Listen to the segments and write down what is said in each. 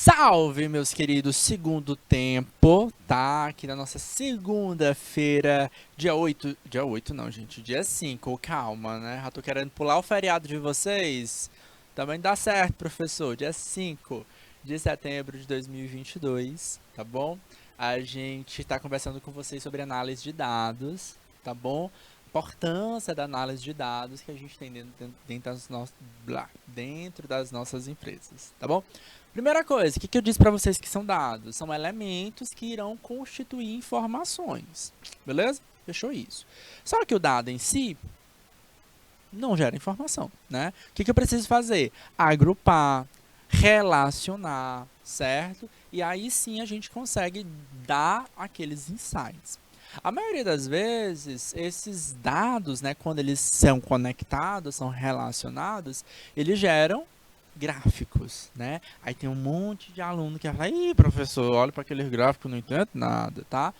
Salve, meus queridos, segundo tempo, tá? Aqui na nossa segunda-feira, dia 8 não, gente, dia 5. Calma, né? Já tô querendo pular o feriado de vocês. Também dá certo, professor, dia 5 de setembro de 2022, tá bom? A gente tá conversando com vocês sobre análise de dados, tá bom? Importância da análise de dados que a gente tem dentro das nossas empresas, tá bom? Primeira coisa, o que eu disse para vocês que são dados? São elementos que irão constituir informações, beleza? Fechou isso. Só que o dado em si não gera informação, né? O que eu preciso fazer? Agrupar, relacionar, certo? E aí sim a gente consegue dar aqueles insights. A maioria das vezes, esses dados, né, quando eles são conectados, são relacionados, eles geram gráficos, né? Aí tem um monte de aluno que fala, ih, professor, olha para aqueles gráficos, não entendo nada, tá?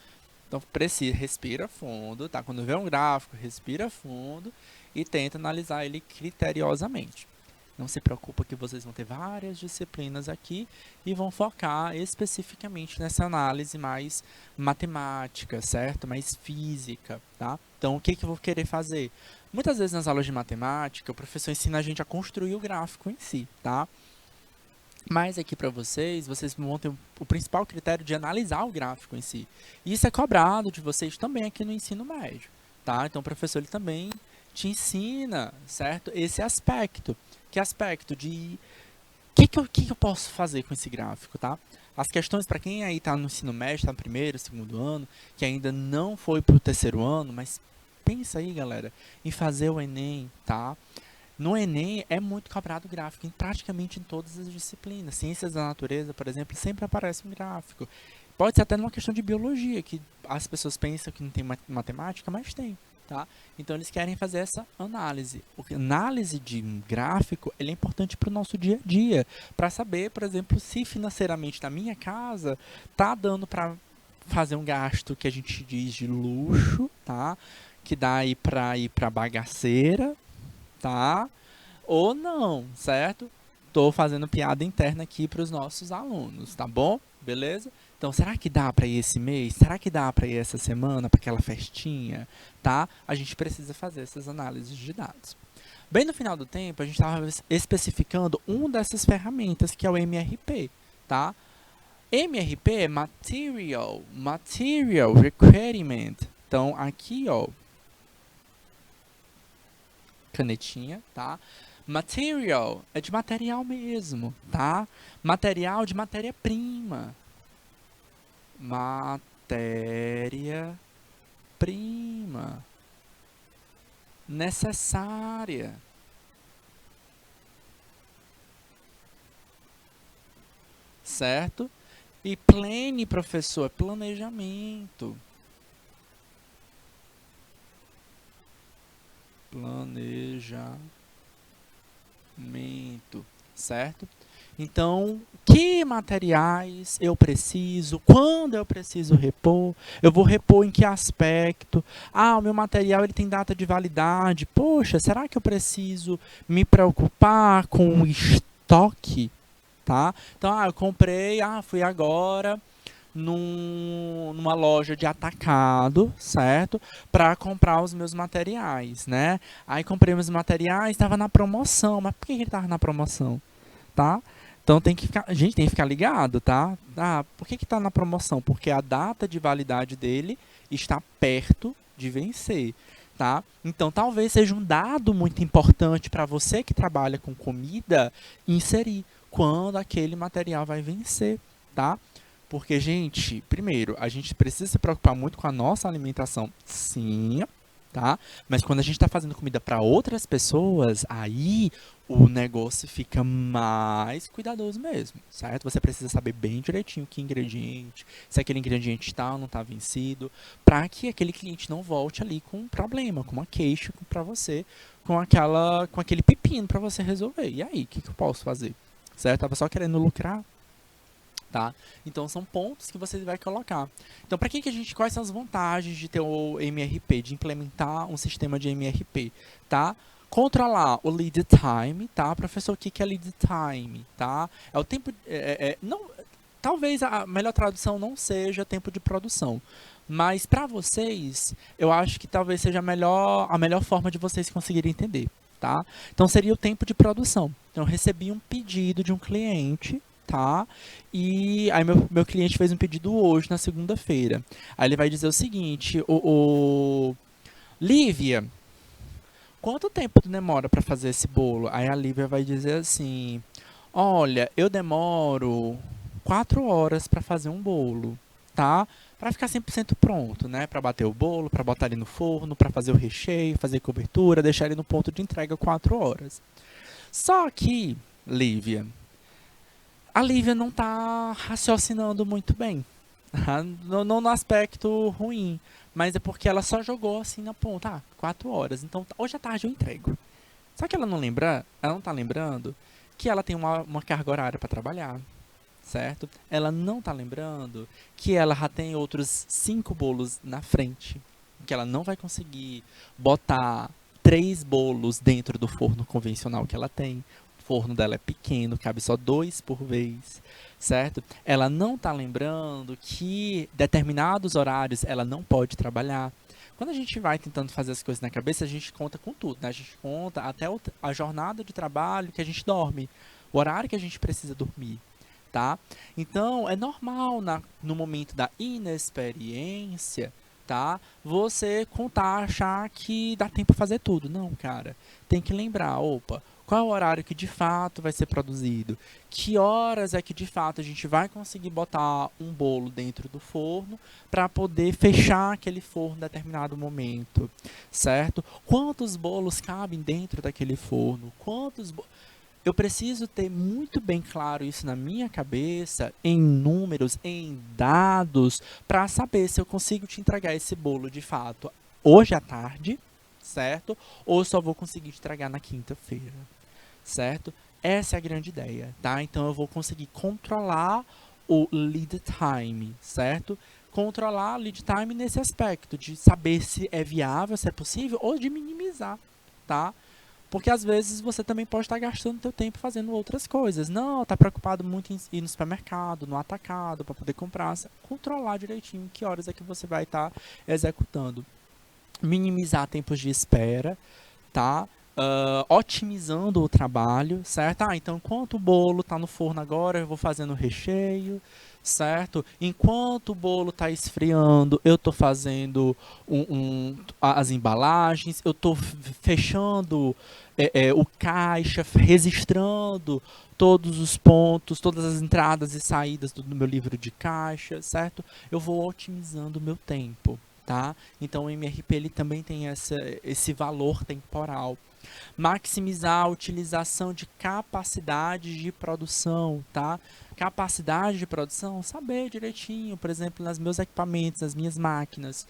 Então, precisa, respira fundo, tá? Quando vê um gráfico, respira fundo e tenta analisar ele criteriosamente. Não se preocupa que vocês vão ter várias disciplinas aqui e vão focar especificamente nessa análise mais matemática, certo? Mais física, tá? Então, o que eu vou querer fazer? Muitas vezes nas aulas de matemática, o professor ensina a gente a construir o gráfico em si, tá? Mas aqui para vocês vão ter o principal critério de analisar o gráfico em si. E isso é cobrado de vocês também aqui no ensino médio, tá? Então o professor ele também te ensina, certo? Esse aspecto. Que aspecto de que eu posso fazer com esse gráfico, tá? As questões para quem aí está no ensino médio, está no primeiro, segundo ano, que ainda não foi para o terceiro ano, mas pensa aí, galera, em fazer o Enem, tá? No Enem é muito cobrado gráfico, praticamente em todas as disciplinas. Ciências da natureza, por exemplo, sempre aparece um gráfico. Pode ser até numa questão de biologia, que as pessoas pensam que não tem matemática, mas tem, tá? Então eles querem fazer essa análise. A análise de um gráfico ele é importante para o nosso dia a dia, para saber, por exemplo, se financeiramente na minha casa tá dando para fazer um gasto que a gente diz de luxo, tá? Que dá aí para ir para bagaceira, tá? Ou não, certo? Tô fazendo piada interna aqui para os nossos alunos, tá bom? Beleza? Então, será que dá para ir esse mês? Será que dá para ir essa semana para aquela festinha, tá? A gente precisa fazer essas análises de dados. Bem no final do tempo, a gente estava especificando uma dessas ferramentas que é o MRP, tá? MRP é Material Requirement. Então, aqui, ó, canetinha, tá? Material é de material mesmo, tá? Material de matéria-prima. Matéria-prima. Necessária. Certo? E plane, professor, é planejamento. Planejamento, certo? Então, que materiais eu preciso? Quando eu preciso repor? Eu vou repor em que aspecto? Ah, o meu material ele tem data de validade. Poxa, será que eu preciso me preocupar com o estoque? Tá? Então, eu comprei, fui agora numa loja de atacado, certo? Para comprar os meus materiais, né? Aí comprei meus materiais, estava na promoção. Mas por que ele estava na promoção? Tá? Então a gente tem que ficar ligado, tá? Por que está na promoção? Porque a data de validade dele está perto de vencer, tá? Então talvez seja um dado muito importante para você que trabalha com comida inserir quando aquele material vai vencer, tá? Porque, gente, primeiro, a gente precisa se preocupar muito com a nossa alimentação, sim, tá? Mas quando a gente está fazendo comida para outras pessoas, aí o negócio fica mais cuidadoso mesmo, certo? Você precisa saber bem direitinho que ingrediente, se aquele ingrediente está ou não está vencido, para que aquele cliente não volte ali com um problema, com uma queixa para você, com aquele pepino para você resolver. E aí, o que eu posso fazer? Certo? Tava só querendo lucrar, tá? Então são pontos que você vai colocar. Então, para quais são as vantagens de ter o MRP, de implementar um sistema de MRP, tá? Controlar o lead time, tá? Professor, o que que é lead time, tá? É o tempo... não, talvez a melhor tradução não seja tempo de produção. Mas para vocês, eu acho que talvez seja a melhor forma de vocês conseguirem entender, tá? Então seria o tempo de produção. Então eu recebi um pedido de um cliente, tá? E aí meu cliente fez um pedido hoje, na segunda-feira. Aí ele vai dizer o seguinte, Lívia, quanto tempo tu demora para fazer esse bolo? Aí a Lívia vai dizer assim, olha, eu demoro 4 horas para fazer um bolo, tá? Para ficar 100% pronto, né? Para bater o bolo, para botar ele no forno, para fazer o recheio, fazer cobertura, deixar ele no ponto de entrega 4 horas. Só que, Lívia, a Lívia não está raciocinando muito bem. Não no aspecto ruim, mas é porque ela só jogou assim na ponta. 4 horas. Então, hoje à tarde eu entrego. Só que ela não tá lembrando que ela tem uma carga horária para trabalhar, certo? Ela não tá lembrando que ela já tem outros 5 bolos na frente, que ela não vai conseguir botar 3 bolos dentro do forno convencional que ela tem. O forno dela é pequeno, cabe só 2 por vez, certo? Ela não tá lembrando que determinados horários ela não pode trabalhar. Quando a gente vai tentando fazer as coisas na cabeça, a gente conta com tudo, né? A gente conta até a jornada de trabalho que a gente dorme, o horário que a gente precisa dormir, tá? Então, é normal no momento da inexperiência, tá? Você contar, achar que dá tempo para fazer tudo. Não, cara. Tem que lembrar, opa, qual é o horário que de fato vai ser produzido? Que horas é que de fato a gente vai conseguir botar um bolo dentro do forno para poder fechar aquele forno em determinado momento, certo? Quantos bolos cabem dentro daquele forno? Eu preciso ter muito bem claro isso na minha cabeça, em números, em dados, para saber se eu consigo te entregar esse bolo de fato hoje à tarde, certo? Ou só vou conseguir te entregar na quinta-feira, certo? Essa é a grande ideia, tá? Então eu vou conseguir controlar o lead time, certo? Controlar o lead time nesse aspecto de saber se é viável, se é possível, ou de minimizar, tá? Porque às vezes você também pode estar gastando seu tempo fazendo outras coisas. Não, está preocupado muito em ir no supermercado, no atacado, para poder comprar. Controlar direitinho que horas é que você vai estar executando. Minimizar tempos de espera, tá? Otimizando o trabalho, certo? Então, enquanto o bolo está no forno agora, eu vou fazendo o recheio, certo? Enquanto o bolo está esfriando, eu estou fazendo as embalagens, eu estou fechando o caixa, registrando todos os pontos, todas as entradas e saídas do meu livro de caixa, certo? Eu vou otimizando o meu tempo, tá? Então o MRP ele também tem esse valor temporal. Maximizar a utilização de capacidade de produção, tá? Capacidade de produção, saber direitinho, por exemplo, nos meus equipamentos, nas minhas máquinas,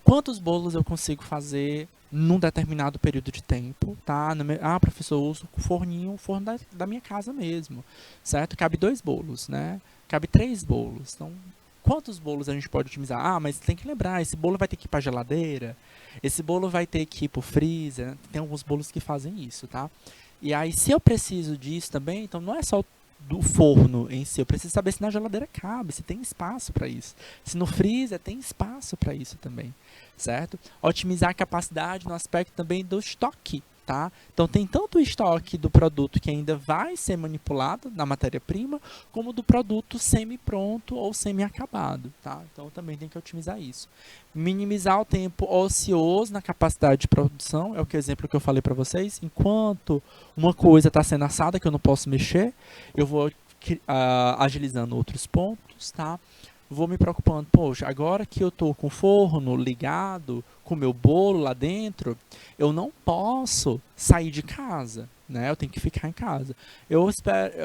quantos bolos eu consigo fazer num determinado período de tempo, tá? Professor, eu uso o forno da minha casa mesmo, certo? Cabe 2 bolos, né? Cabe 3 bolos. Então, quantos bolos a gente pode otimizar? Mas tem que lembrar, esse bolo vai ter que ir para a geladeira, esse bolo vai ter que ir para o freezer. Tem alguns bolos que fazem isso, tá? E aí, se eu preciso disso também, então não é só do forno em si, eu preciso saber se na geladeira cabe, se tem espaço para isso. Se no freezer tem espaço para isso também, certo? Otimizar a capacidade no aspecto também do estoque, tá? Então tem tanto o estoque do produto que ainda vai ser manipulado na matéria-prima, como do produto semi-pronto ou semi-acabado, tá? Então também tem que otimizar isso. Minimizar o tempo ocioso na capacidade de produção, é o exemplo que eu falei para vocês. Enquanto uma coisa está sendo assada que eu não posso mexer, eu vou agilizando outros pontos, tá? Vou me preocupando, poxa, agora que eu estou com o forno ligado, com o meu bolo lá dentro, eu não posso sair de casa, né? Eu tenho que ficar em casa. Eu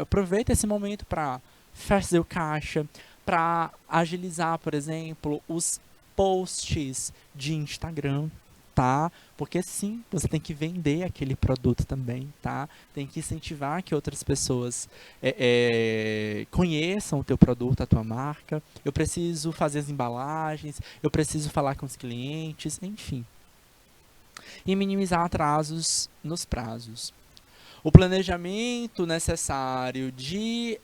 aproveito esse momento para fazer o caixa, para agilizar, por exemplo, os posts de Instagram, tá? Porque sim, você tem que vender aquele produto também, tá? Tem que incentivar que outras pessoas conheçam o teu produto, a tua marca. Eu preciso fazer as embalagens, eu preciso falar com os clientes, enfim. e minimizar atrasos nos prazos. O planejamento necessário de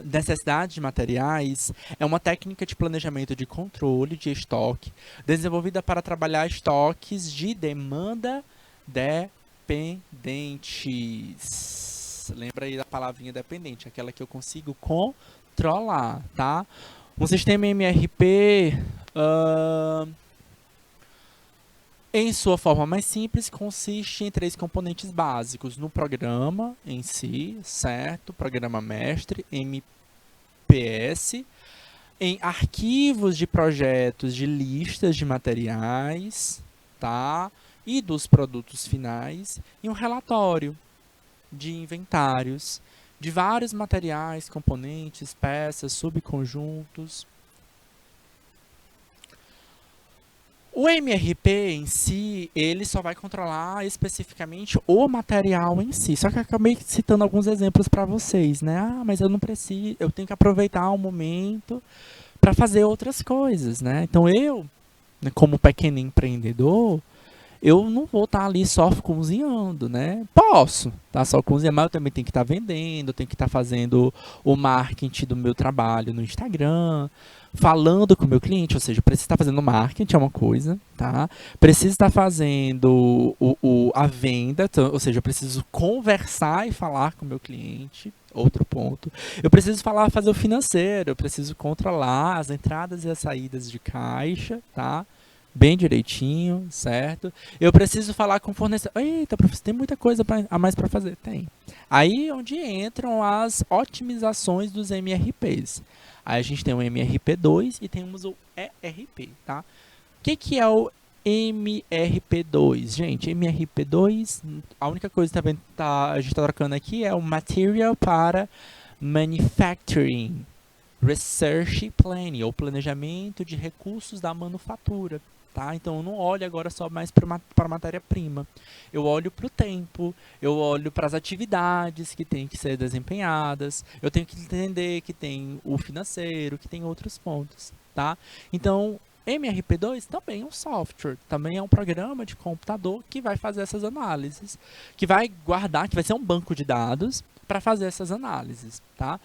necessidade de materiais é uma técnica de planejamento de controle de estoque desenvolvida para trabalhar estoques de demanda dependentes. Lembra aí da palavrinha dependente, aquela que eu consigo controlar, tá? Um sistema MRP, em sua forma mais simples, consiste em 3 componentes básicos: no programa em si, certo? Programa mestre, MPS, em arquivos de projetos de listas de materiais, tá? E dos produtos finais, e um relatório de inventários de vários materiais, componentes, peças, subconjuntos. O MRP em si, ele só vai controlar especificamente o material em si. Só que eu acabei citando alguns exemplos para vocês, né? Ah, mas eu não preciso, eu tenho que aproveitar o momento para fazer outras coisas, né? Então eu, né, como pequeno empreendedor, eu não vou estar ali só cozinhando, né? Posso estar só cozinhando, mas eu também tenho que estar vendendo, tenho que estar fazendo o marketing do meu trabalho no Instagram, falando com o meu cliente, ou seja, eu preciso estar fazendo marketing, é uma coisa, tá? Preciso estar fazendo a venda, ou seja, eu preciso conversar e falar com o meu cliente, outro ponto. Eu preciso fazer o financeiro, eu preciso controlar as entradas e as saídas de caixa, tá? Bem direitinho, certo? Eu preciso falar com o fornecedor. Eita, professor, tem muita coisa a mais para fazer. Tem. Aí onde entram as otimizações dos MRPs. Aí a gente tem o MRP2 e temos o ERP, tá? O que é o MRP2? Gente, MRP2, a única coisa que a gente está trocando aqui é o Material para Manufacturing Research Planning, ou planejamento de recursos da manufatura. Tá? Então eu não olho agora só mais para a matéria-prima. Eu olho para o tempo, eu olho para as atividades que têm que ser desempenhadas, eu tenho que entender que tem o financeiro, que tem outros pontos. Tá? Então, MRP2 também é um software, também é um programa de computador que vai fazer essas análises, que vai guardar, que vai ser um banco de dados para fazer essas análises. Tá?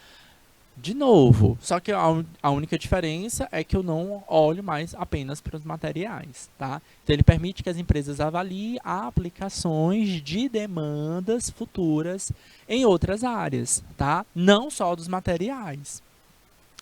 De novo, só que a única diferença é que eu não olho mais apenas para os materiais, tá? Então ele permite que as empresas avaliem aplicações de demandas futuras em outras áreas, tá? Não só dos materiais,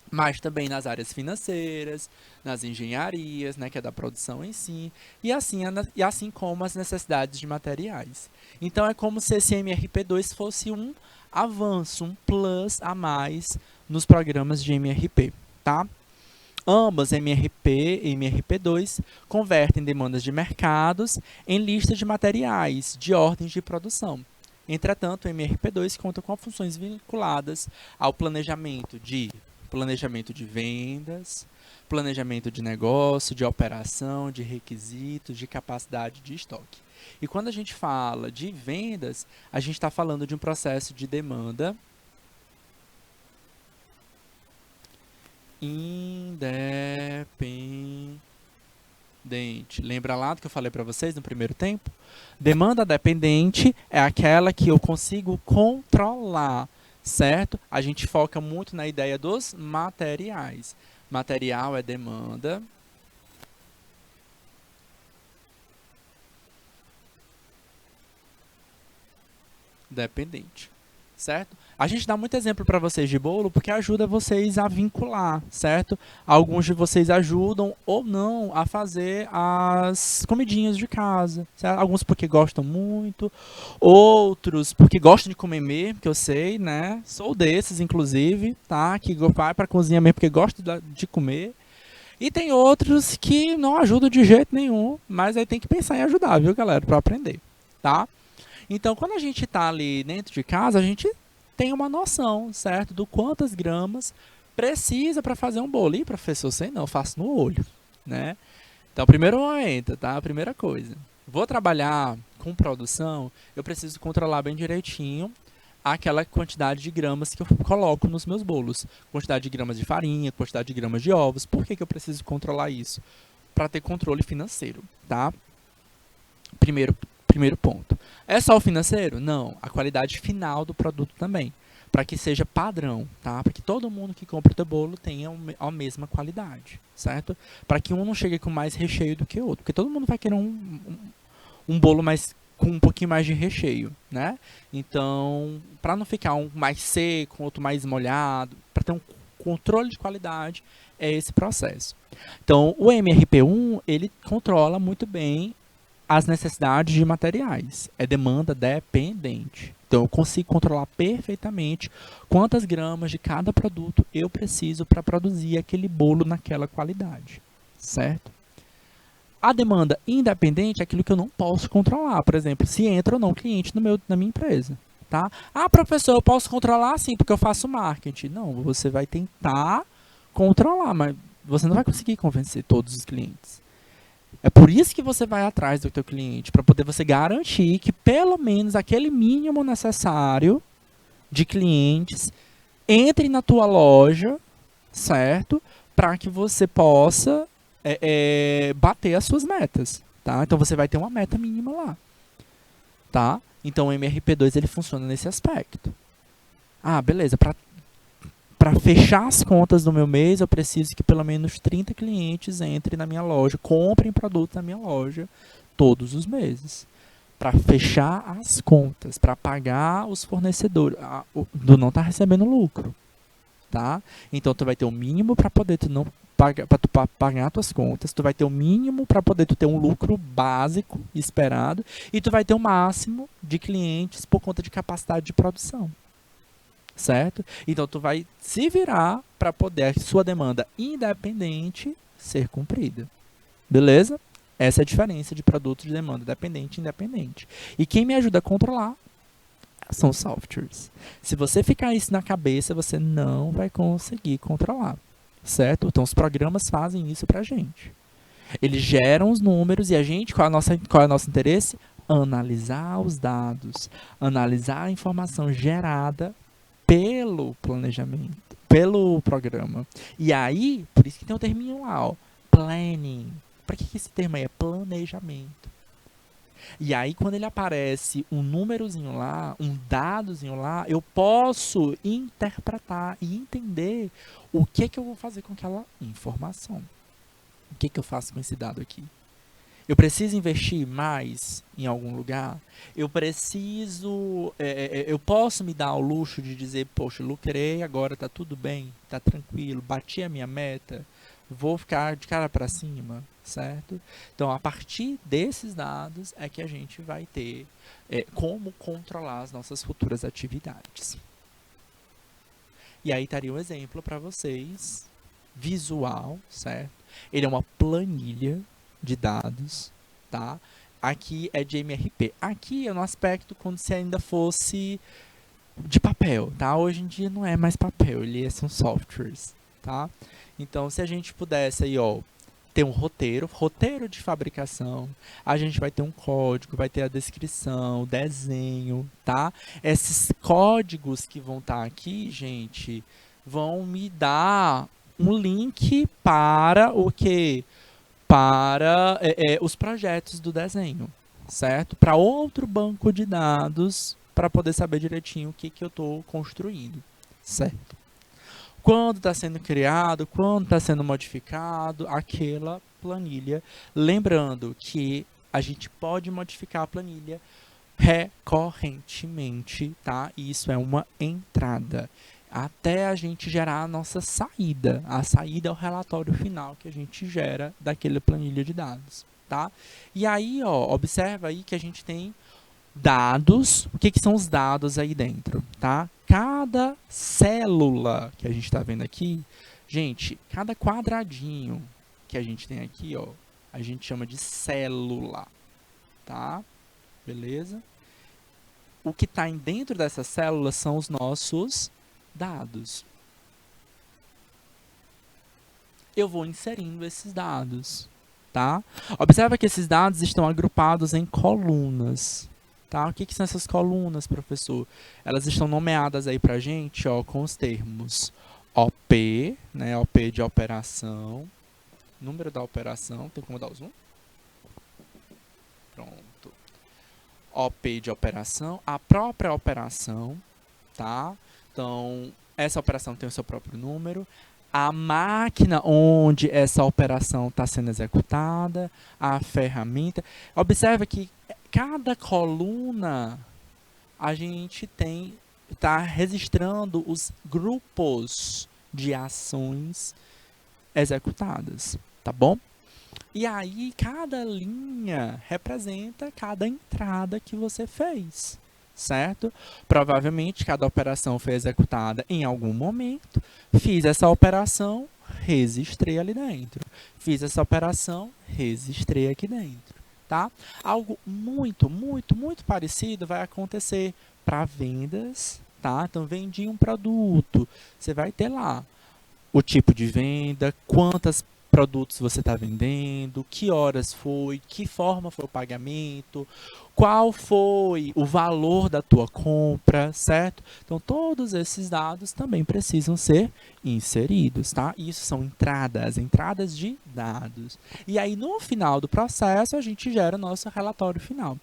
mas também nas áreas financeiras, nas engenharias, né, que é da produção em si, e assim como as necessidades de materiais. Então é como se esse MRP2 fosse um avanço, um plus a mais nos programas de MRP, tá? Ambas, MRP e MRP2, convertem demandas de mercados em listas de materiais de ordens de produção. Entretanto, o MRP2 conta com funções vinculadas ao planejamento de vendas, planejamento de negócio, de operação, de requisitos, de capacidade de estoque. E quando a gente fala de vendas, a gente está falando de um processo de demanda independente. Lembra lá do que eu falei para vocês no primeiro tempo? Demanda dependente é aquela que eu consigo controlar, certo? A gente foca muito na ideia dos materiais. Material é demanda. Dependente, certo? A gente dá muito exemplo para vocês de bolo porque ajuda vocês a vincular, certo? Alguns de vocês ajudam ou não a fazer as comidinhas de casa, certo? Alguns porque gostam muito, outros porque gostam de comer mesmo, que eu sei, né? Sou desses, inclusive, tá? Que vai para a cozinha mesmo porque gosta de comer. E tem outros que não ajudam de jeito nenhum, mas aí tem que pensar em ajudar, viu, galera? Para aprender, tá? Então, quando a gente está ali dentro de casa, a gente tem uma noção, certo? Do quantas gramas precisa para fazer um bolo. E, professor, sei não, eu faço no olho, né? Então, primeiro momento, tá? A primeira coisa. Vou trabalhar com produção, eu preciso controlar bem direitinho aquela quantidade de gramas que eu coloco nos meus bolos. Quantidade de gramas de farinha, quantidade de gramas de ovos. Por que eu preciso controlar isso? Para ter controle financeiro, tá? Primeiro, primeiro ponto. É só o financeiro? Não. A qualidade final do produto também. Para que seja padrão, tá? Para que todo mundo que compra o teu bolo tenha a mesma qualidade, certo? Para que um não chegue com mais recheio do que o outro. Porque todo mundo vai querer um bolo mais com um pouquinho mais de recheio, né? Então, para não ficar um mais seco, outro mais molhado, para ter um controle de qualidade, é esse processo. Então, o MRP1, ele controla muito bem as necessidades de materiais. É demanda dependente. Então, eu consigo controlar perfeitamente quantas gramas de cada produto eu preciso para produzir aquele bolo naquela qualidade, certo? A demanda independente é aquilo que eu não posso controlar. Por exemplo, se entra ou não cliente na minha empresa. Tá? Ah, professor, eu posso controlar sim, porque eu faço marketing. Não, você vai tentar controlar, mas você não vai conseguir convencer todos os clientes. É por isso que você vai atrás do teu cliente, para poder você garantir que pelo menos aquele mínimo necessário de clientes entre na tua loja, certo? Para que você possa bater as suas metas, tá? Então você vai ter uma meta mínima lá, tá? Então o MRP2 ele funciona nesse aspecto. Ah, beleza. Para fechar as contas do meu mês, eu preciso que pelo menos 30 clientes entrem na minha loja, comprem produto na minha loja todos os meses. Para fechar as contas, para pagar os fornecedores, do não estar recebendo lucro, tá? Então tu vai ter o mínimo para poder tu não pagar, para tu pagar as tuas contas, tu vai ter o mínimo para poder tu ter um lucro básico esperado e tu vai ter o máximo de clientes por conta de capacidade de produção. Certo? Então tu vai se virar para poder a sua demanda independente ser cumprida. Beleza? Essa é a diferença de produto de demanda dependente e independente. E quem me ajuda a controlar são softwares. Se você ficar isso na cabeça, você não vai conseguir controlar. Certo? Então os programas fazem isso pra gente. Eles geram os números e a gente, qual é o nosso interesse? Analisar os dados, analisar a informação gerada pelo planejamento, pelo programa. E aí, por isso que tem o terminho lá, ó, planning. Para que esse termo aí é planejamento? E aí, quando ele aparece um númerozinho lá, um dadozinho lá, eu posso interpretar e entender o que eu vou fazer com aquela informação. O que eu faço com esse dado aqui? Eu preciso investir mais em algum lugar? Eu preciso... eu posso me dar ao luxo de dizer, poxa, lucrei, agora tá tudo bem, tá tranquilo, bati a minha meta, vou ficar de cara para cima, certo? Então, a partir desses dados é que a gente vai ter como controlar as nossas futuras atividades. E aí estaria um exemplo para vocês, visual, certo? Ele é uma planilha de dados, tá? Aqui é de MRP. Aqui é no aspecto como se ainda fosse de papel, tá? Hoje em dia não é mais papel, são softwares, tá? Então, se a gente pudesse aí, ó, ter um roteiro de fabricação, a gente vai ter um código, vai ter a descrição, o desenho, tá? Esses códigos que vão estar aqui, gente, vão me dar um link para o quê? Para os projetos do desenho, certo? Para outro banco de dados, para poder saber direitinho o que eu estou construindo, certo? Quando está sendo criado, quando está sendo modificado, aquela planilha. Lembrando que a gente pode modificar a planilha recorrentemente, tá? E isso é uma entrada. Até a gente gerar a nossa saída. A saída é o relatório final que a gente gera daquela planilha de dados, tá? E aí, ó, observa aí que a gente tem dados. O que são os dados aí dentro, tá? Cada célula que a gente está vendo aqui, gente, cada quadradinho que a gente tem aqui, ó, a gente chama de célula, tá? Beleza? O que está dentro dessa célula são os nossos dados. Eu vou inserindo esses dados, tá? Observa que esses dados estão agrupados em colunas, tá? O que são essas colunas, professor? Elas estão nomeadas aí pra gente, ó, com os termos OP, né? OP de operação, número da operação, tem como dar o zoom? Pronto. OP de operação, a própria operação, tá? Então, essa operação tem o seu próprio número, a máquina onde essa operação está sendo executada, a ferramenta. Observa que cada coluna a gente está registrando os grupos de ações executadas, tá bom? E aí, cada linha representa cada entrada que você fez, certo? Provavelmente, cada operação foi executada em algum momento. Fiz essa operação, registrei ali dentro. Fiz essa operação, registrei aqui dentro, tá? Algo muito, muito, muito parecido vai acontecer para vendas, tá? Então, vendi um produto, você vai ter lá o tipo de venda, quantos produtos você está vendendo, que horas foi, que forma foi o pagamento, qual foi o valor da tua compra, certo? Então, todos esses dados também precisam ser inseridos, tá? Isso são entradas de dados. E aí, no final do processo, a gente gera o nosso relatório final.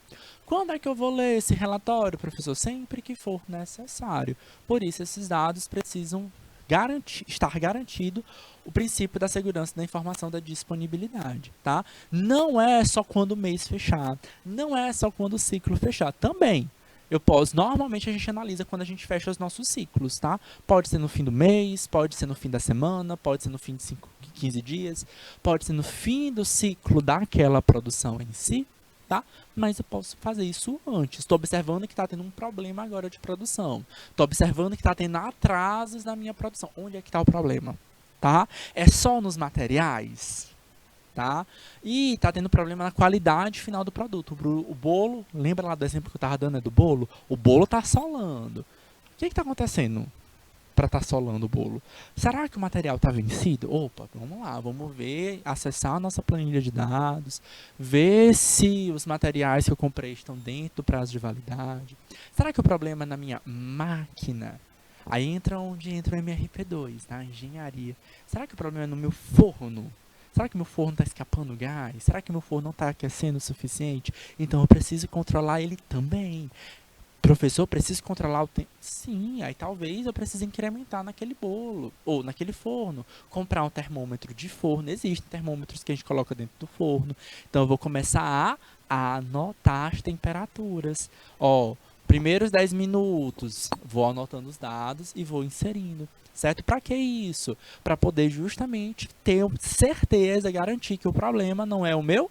Quando é que eu vou ler esse relatório, professor? Sempre que for necessário. Por isso, esses dados precisam estar garantido o princípio da segurança da informação da disponibilidade, tá? Não é só quando o mês fechar, não é só quando o ciclo fechar, também. Normalmente a gente analisa quando a gente fecha os nossos ciclos, tá? Pode ser no fim do mês, pode ser no fim da semana, pode ser no fim de 15 dias, pode ser no fim do ciclo daquela produção em si, tá? Mas eu posso fazer isso antes. Estou observando que está tendo um problema agora de produção. Estou observando que está tendo atrasos na minha produção. Onde é que está o problema? Tá? É só nos materiais? Tá? E está tendo problema na qualidade final do produto. O bolo, lembra lá do exemplo que eu estava dando do bolo? O bolo está solando. O que está acontecendo para estar solando o bolo? Será que o material está vencido? Opa, vamos lá, vamos ver, acessar a nossa planilha de dados, ver se os materiais que eu comprei estão dentro do prazo de validade. Será que o problema é na minha máquina? Aí entra onde entra o MRP2, tá? Engenharia. Será que o problema é no meu forno? Será que meu forno está escapando gás? Será que meu forno não está aquecendo o suficiente? Então eu preciso controlar ele também. Professor, preciso controlar o tempo? Sim, aí talvez eu precise incrementar naquele bolo, ou naquele forno. Comprar um termômetro de forno. Existem termômetros que a gente coloca dentro do forno. Então eu vou começar a anotar as temperaturas. Ó, primeiros 10 minutos, vou anotando os dados e vou inserindo. Certo? Para que isso? Para poder justamente ter certeza, garantir que o problema não é o meu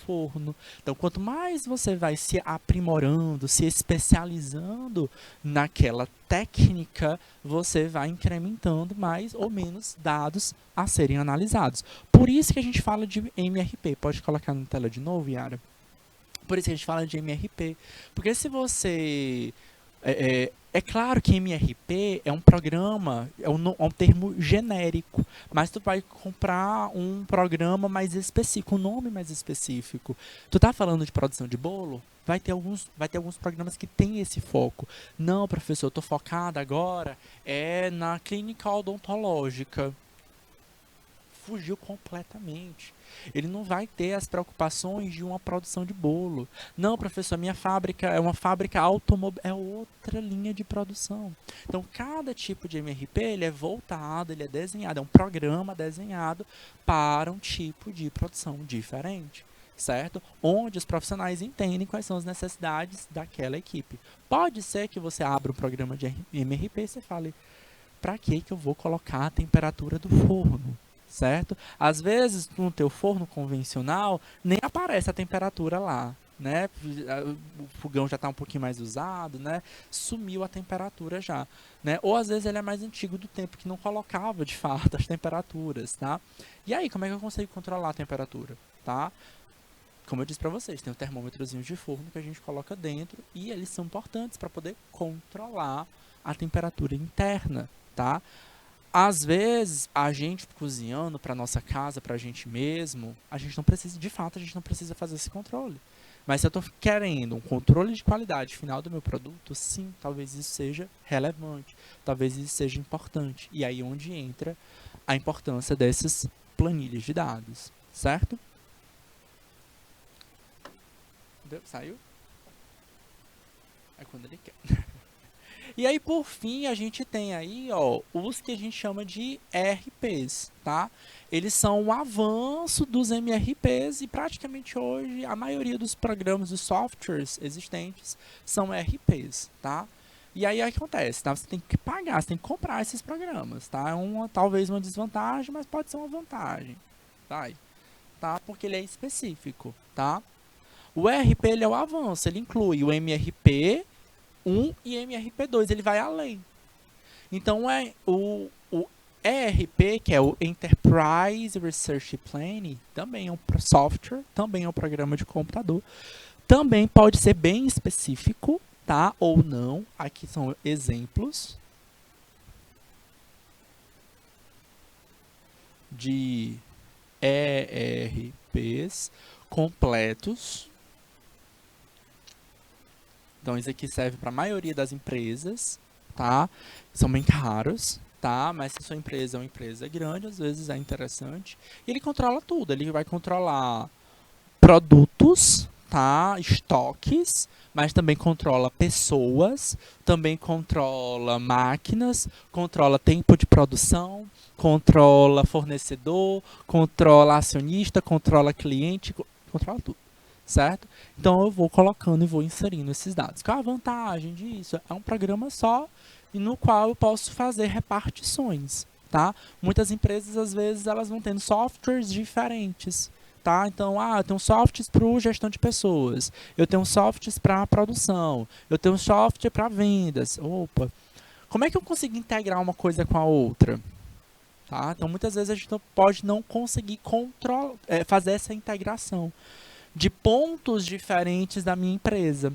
forno. Então, quanto mais você vai se aprimorando, se especializando naquela técnica, você vai incrementando mais ou menos dados a serem analisados. Por isso que a gente fala de MRP. Pode colocar na tela de novo, Yara? Por isso que a gente fala de MRP. Porque se você... É claro que MRP é um programa, é um termo genérico, mas tu vai comprar um programa mais específico, um nome mais específico. Tu tá falando de produção de bolo? Vai ter alguns programas que têm esse foco. Não, professor, eu tô focado agora na clínica odontológica. Fugiu completamente. Ele não vai ter as preocupações de uma produção de bolo. Não, professor, minha fábrica é uma fábrica automobil, é outra linha de produção. Então, cada tipo de MRP, ele é voltado, ele é desenhado, é um programa desenhado para um tipo de produção diferente, certo? Onde os profissionais entendem quais são as necessidades daquela equipe. Pode ser que você abra um programa de MRP e você fale, para que eu vou colocar a temperatura do forno? Certo? Às vezes, no teu forno convencional, nem aparece a temperatura lá, né? O fogão já está um pouquinho mais usado, né? Sumiu a temperatura já, né? Ou às vezes ele é mais antigo do tempo que não colocava, de fato, as temperaturas, tá? E aí, como é que eu consigo controlar a temperatura, tá? Como eu disse para vocês, tem o termômetrozinho de forno que a gente coloca dentro e eles são importantes para poder controlar a temperatura interna, tá? Às vezes, a gente cozinhando para nossa casa, para a gente mesmo, a gente não precisa, de fato, a gente não precisa fazer esse controle. Mas se eu estou querendo um controle de qualidade final do meu produto, sim, talvez isso seja relevante, talvez isso seja importante. E aí onde entra a importância dessas planilhas de dados, certo? Saiu? É quando ele quer. E aí, por fim, a gente tem aí, ó, os que a gente chama de ERPs, tá? Eles são um avanço dos MRPs e praticamente hoje a maioria dos programas, dos softwares existentes são ERPs, tá? E aí acontece, tá? Você tem que pagar, você tem que comprar esses programas, tá? É talvez uma desvantagem, mas pode ser uma vantagem, tá? Porque ele é específico, tá? O ERP, ele é o avanço, ele inclui o MRP 1 e MRP2, ele vai além. Então, o ERP, que é o Enterprise Research Planning, também é um software, também é um programa de computador, também pode ser bem específico, tá? Ou não. Aqui são exemplos de ERPs completos. Então, isso aqui serve para a maioria das empresas, tá? São bem caros, tá? Mas se a sua empresa é uma empresa grande, às vezes é interessante. E ele controla tudo. Ele vai controlar produtos, tá? Estoques, mas também controla pessoas, também controla máquinas, controla tempo de produção, controla fornecedor, controla acionista, controla cliente, controla tudo. Certo? Então eu vou colocando e vou inserindo esses dados. Qual a vantagem disso? É um programa só e no qual eu posso fazer repartições, tá? Muitas empresas às vezes elas vão tendo softwares diferentes, tá? Então, eu tenho softwares para gestão de pessoas, eu tenho softwares para produção, eu tenho software para vendas. Opa, como é que eu consigo integrar uma coisa com a outra? Tá? Então, muitas vezes a gente pode não conseguir fazer essa integração de pontos diferentes da minha empresa,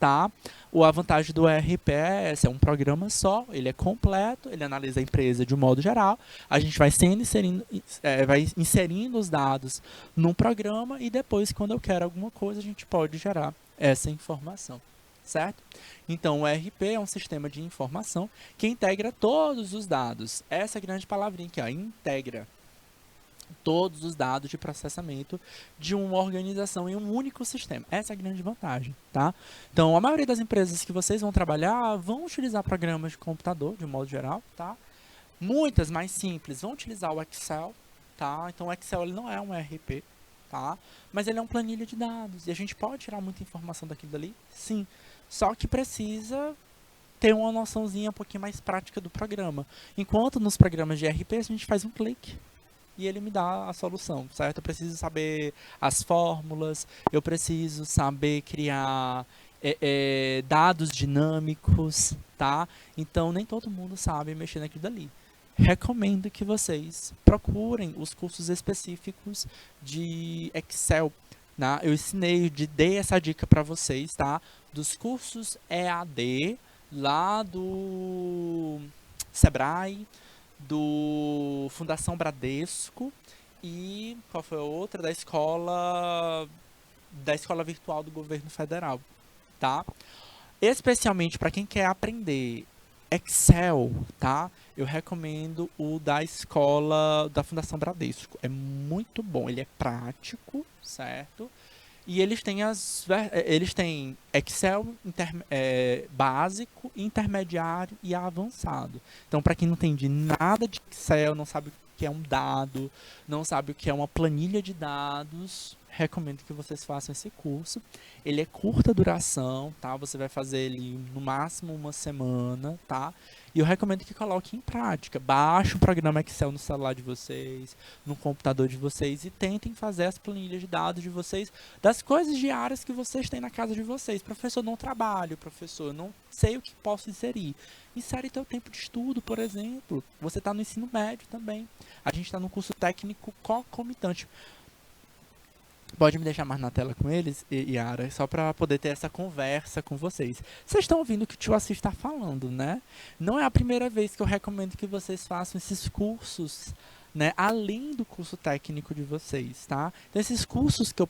tá? A vantagem do ERP é essa, é um programa só, ele é completo, ele analisa a empresa de um modo geral, a gente vai vai inserindo os dados num programa e depois, quando eu quero alguma coisa, a gente pode gerar essa informação, certo? Então, o ERP é um sistema de informação que integra todos os dados. Essa é a grande palavrinha aqui, ó, integra todos os dados de processamento de uma organização em um único sistema. Essa é a grande vantagem, tá? Então, a maioria das empresas que vocês vão trabalhar vão utilizar programas de computador, de um modo geral, tá? Muitas mais simples vão utilizar o Excel, tá? Então, o Excel ele não é um ERP, tá? Mas ele é uma planilha de dados e a gente pode tirar muita informação daquilo dali, sim. Só que precisa ter uma noçãozinha um pouquinho mais prática do programa. Enquanto nos programas de ERP a gente faz um clique e ele me dá a solução, certo? Eu preciso saber as fórmulas, eu preciso saber criar dados dinâmicos, tá? Então, nem todo mundo sabe mexer naquilo dali. Recomendo que vocês procurem os cursos específicos de Excel, né? Eu dei essa dica para vocês, tá? Dos cursos EAD, lá do Sebrae, do Fundação Bradesco e qual foi a outra? Da escola virtual do governo federal, tá? Especialmente para quem quer aprender Excel, tá? Eu recomendo o da escola da Fundação Bradesco. É muito bom, ele é prático, certo? E eles têm Excel básico, intermediário e avançado. Então, para quem não entende nada de Excel, não sabe o que é um dado, não sabe o que é uma planilha de dados, recomendo que vocês façam esse curso. Ele é curta duração, tá? Você vai fazer ele no máximo uma semana, tá? E eu recomendo que coloquem em prática. Baixe o programa Excel no celular de vocês, no computador de vocês e tentem fazer as planilhas de dados de vocês das coisas diárias que vocês têm na casa de vocês. Professor, não trabalho, professor, não sei o que posso inserir. Insere teu tempo de estudo, por exemplo. Você está no ensino médio também. A gente está no curso técnico concomitante. Pode me deixar mais na tela com eles, Yara, só para poder ter essa conversa com vocês. Vocês estão ouvindo o que o tio Assis está falando, né? Não é a primeira vez que eu recomendo que vocês façam esses cursos, né? Além do curso técnico de vocês, tá? Então, esses cursos que eu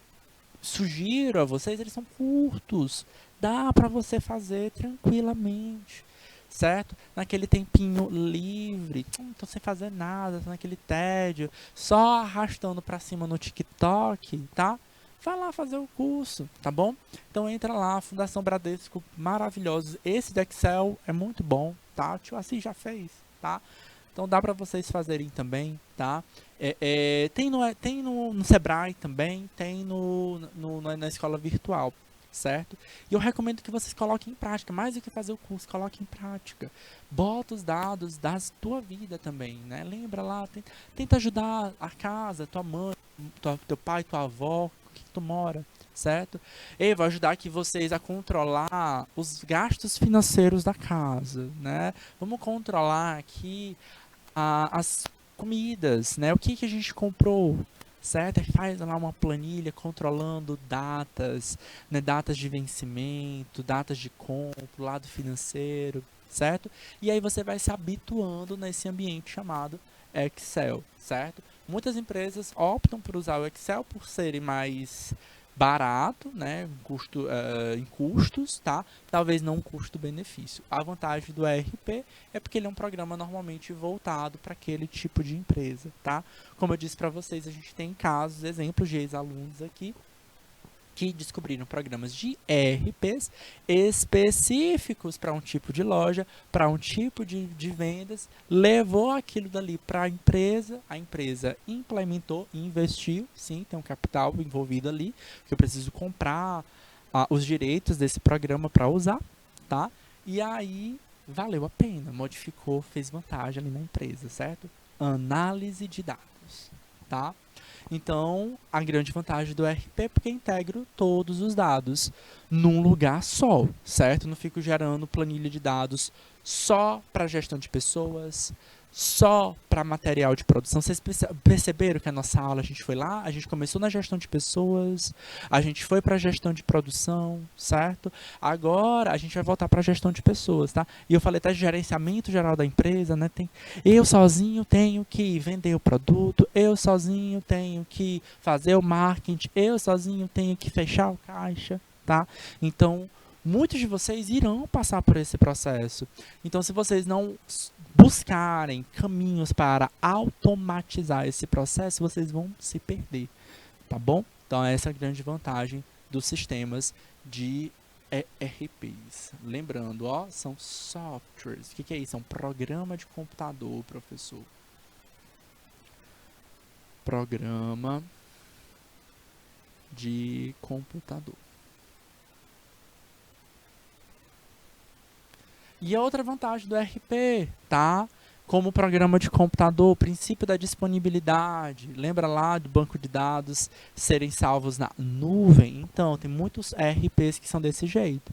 sugiro a vocês, eles são curtos. Dá para você fazer tranquilamente, certo? Naquele tempinho livre, tô sem fazer nada, tô naquele tédio, só arrastando para cima no TikTok, tá? vai lá fazer o curso, tá bom? Então entra lá, Fundação Bradesco, maravilhoso. Esse de Excel é muito bom, tá? O tio Assis já fez, tá? Então dá para vocês fazerem também, tá? Tem no Sebrae também, tem na escola virtual, certo? E eu recomendo que vocês coloquem em prática, mais do que fazer o curso, coloquem em prática. Bota os dados da tua vida também, né? Lembra lá, tenta ajudar a casa, tua mãe, teu pai, tua avó, que tu mora, certo? E vai ajudar aqui vocês a controlar os gastos financeiros da casa, né? Vamos controlar aqui as comidas, né? O que a gente comprou, certo? Faz lá uma planilha controlando datas, né? Datas de vencimento, datas de compra, lado financeiro, certo? E aí você vai se habituando nesse ambiente chamado Excel, certo? Muitas empresas optam por usar o Excel por serem mais barato, né, em custos, tá? Talvez não um custo-benefício. A vantagem do ERP é porque ele é um programa normalmente voltado para aquele tipo de empresa, tá? Como eu disse para vocês, a gente tem casos, exemplos de ex-alunos aqui que descobriram programas de ERPs específicos para um tipo de loja, para um tipo de vendas, levou aquilo dali para a empresa implementou, investiu, sim, tem um capital envolvido ali, que eu preciso comprar os direitos desse programa para usar, tá? E aí valeu a pena, modificou, fez vantagem ali na empresa, certo? Análise de dados, tá? Então, a grande vantagem do RP é porque integro todos os dados num lugar só, certo? Não fico gerando planilha de dados só para gestão de pessoas, só para material de produção. Vocês perceberam que a nossa aula, a gente foi lá, a gente começou na gestão de pessoas, a gente foi para a gestão de produção, certo? Agora a gente vai voltar para a gestão de pessoas, tá? E eu falei até de gerenciamento geral da empresa, né? Eu sozinho tenho que vender o produto, eu sozinho tenho que fazer o marketing, eu sozinho tenho que fechar o caixa, tá? Então, muitos de vocês irão passar por esse processo. Então, se vocês não buscarem caminhos para automatizar esse processo, vocês vão se perder, tá bom? Então, essa é a grande vantagem dos sistemas de ERPs. Lembrando, ó, são softwares. O que é isso? É um programa de computador, professor. Programa de computador. E a outra vantagem do ERP, tá? Como programa de computador, o princípio da disponibilidade. Lembra lá do banco de dados serem salvos na nuvem? Então, tem muitos ERPs que são desse jeito.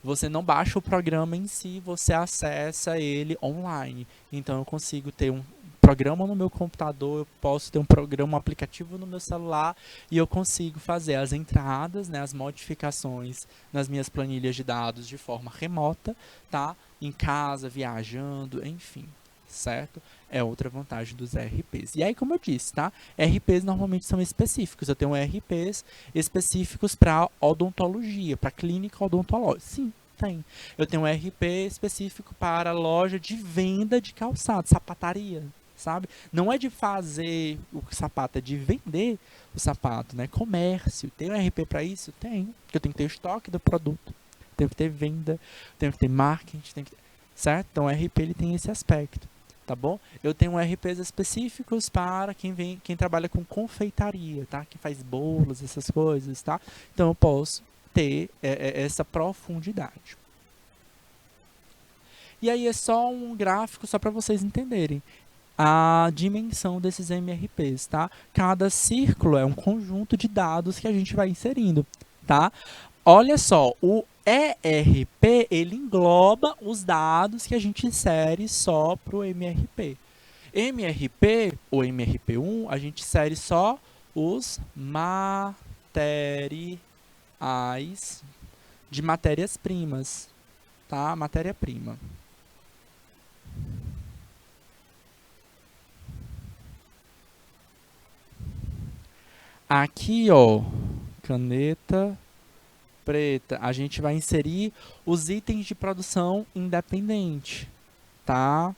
Você não baixa o programa em si, você acessa ele online. Então, eu consigo ter um programa no meu computador, eu posso ter um programa, um aplicativo no meu celular e eu consigo fazer as entradas, né, as modificações nas minhas planilhas de dados de forma remota, tá? Em casa, viajando, enfim, certo? É outra vantagem dos ERPs. E aí, como eu disse, tá? ERPs normalmente são específicos. Eu tenho ERPs específicos para odontologia, para clínica odontológica. Sim, tem. Eu tenho um ERP específico para loja de venda de calçado, sapataria, sabe? Não é de fazer o sapato, é de vender o sapato, né? Comércio. Tem um ERP para isso? Tem. Porque eu tenho que ter o estoque do produto, tenho que ter venda, tenho que ter marketing, certo? Então o RP ele tem esse aspecto, tá bom? Eu tenho RPs específicos para quem trabalha com confeitaria, tá? Que faz bolos, essas coisas, tá? Então eu posso ter essa profundidade. E aí é só um gráfico só para vocês entenderem a dimensão desses MRPs, tá? Cada círculo é um conjunto de dados que a gente vai inserindo, tá? Olha só, o ERP, ele engloba os dados que a gente insere só para o MRP. MRP, ou MRP1, a gente insere só os materiais de matérias-primas, tá? Matéria-prima. Aqui, ó, caneta preta, a gente vai inserir os itens de produção independente, tá?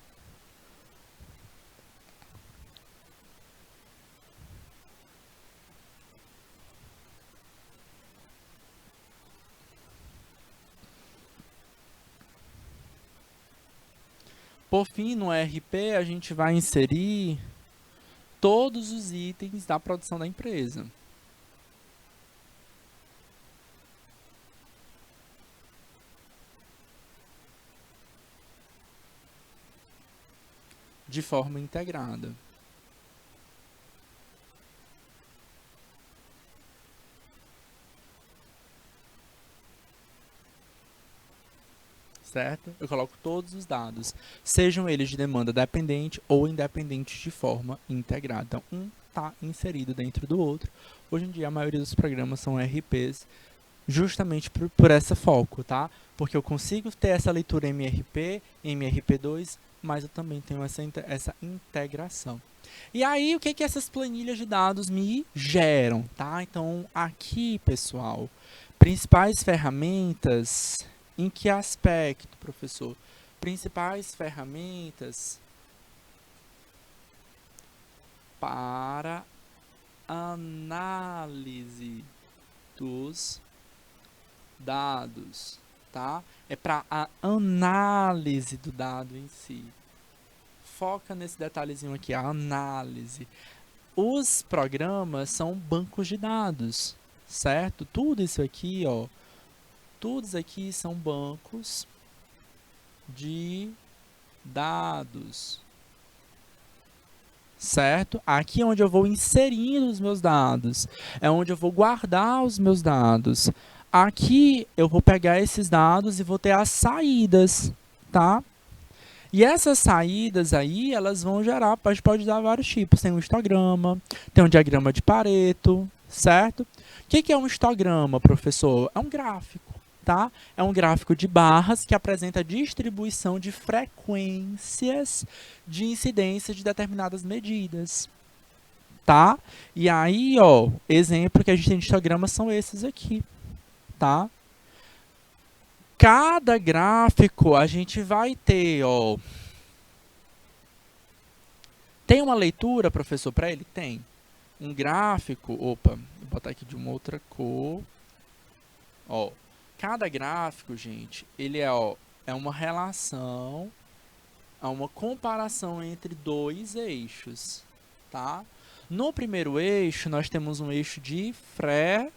Por fim, no ERP, a gente vai inserir todos os itens da produção da empresa. De forma integrada. Certo? Eu coloco todos os dados, sejam eles de demanda dependente ou independente de forma integrada. Então, um está inserido dentro do outro. Hoje em dia, a maioria dos programas são RPs justamente por esse foco, tá? Porque eu consigo ter essa leitura MRP, MRP2, mas eu também tenho essa integração. E aí, o que essas planilhas de dados me geram, tá? Então, aqui, pessoal, principais ferramentas. Em que aspecto, professor? Principais ferramentas para análise dos dados, tá? É para a análise do dado em si. Foca nesse detalhezinho aqui, a análise. Os programas são bancos de dados, certo? Tudo isso aqui, ó, todos aqui são bancos de dados, certo? Aqui é onde eu vou inserindo os meus dados, é onde eu vou guardar os meus dados. Aqui eu vou pegar esses dados e vou ter as saídas, tá? E essas saídas aí, elas vão gerar, a gente pode dar vários tipos. Tem um histograma, tem um diagrama de Pareto, certo? O que é um histograma, professor? É um gráfico. Tá? É um gráfico de barras que apresenta a distribuição de frequências de incidência de determinadas medidas. Tá? E aí, ó, exemplo que a gente tem de histograma são esses aqui. Tá? Cada gráfico a gente vai ter, ó. Tem uma leitura, professor, para ele? Tem. Um gráfico, opa, vou botar aqui de uma outra cor. Ó. Cada gráfico, gente, ele é uma relação, é uma comparação entre dois eixos, tá? No primeiro eixo, nós temos um eixo de frequência,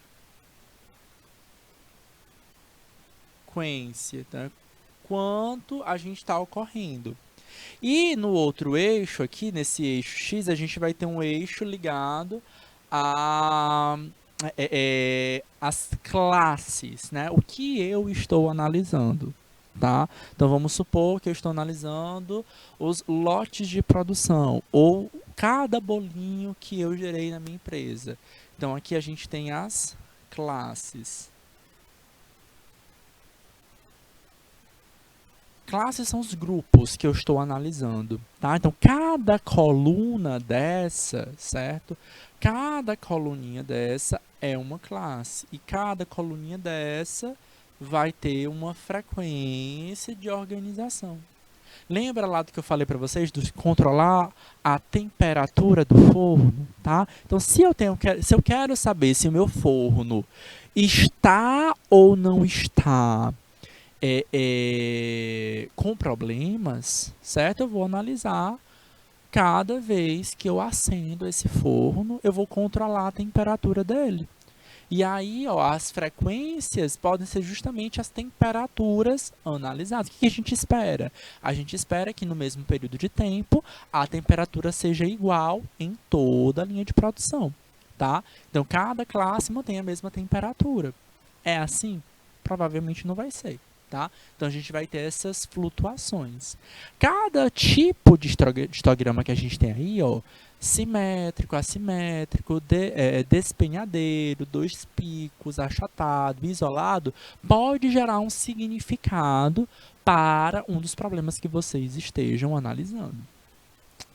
tá? Quanto a gente está ocorrendo. E no outro eixo aqui, nesse eixo X, a gente vai ter um eixo ligado a... as classes, né? O que eu estou analisando, tá? Então, vamos supor que eu estou analisando os lotes de produção ou cada bolinho que eu gerei na minha empresa. Então, aqui a gente tem as classes. Classes são os grupos que eu estou analisando, tá? Então, cada coluna dessa, certo? Cada coluninha dessa é uma classe. E cada coluninha dessa vai ter uma frequência de organização. Lembra lá do que eu falei para vocês, de controlar a temperatura do forno, tá? Então, se eu quero saber se o meu forno está ou não está com problemas, certo? Eu vou analisar cada vez que eu acendo esse forno, eu vou controlar a temperatura dele. E aí, ó, as frequências podem ser justamente as temperaturas analisadas. O que a gente espera? A gente espera que no mesmo período de tempo, a temperatura seja igual em toda a linha de produção, tá? Então, cada classe mantém a mesma temperatura. É assim? Provavelmente não vai ser. Tá? Então, a gente vai ter essas flutuações. Cada tipo de histograma que a gente tem aí, ó, simétrico, assimétrico, despenhadeiro, dois picos, achatado, isolado, pode gerar um significado para um dos problemas que vocês estejam analisando.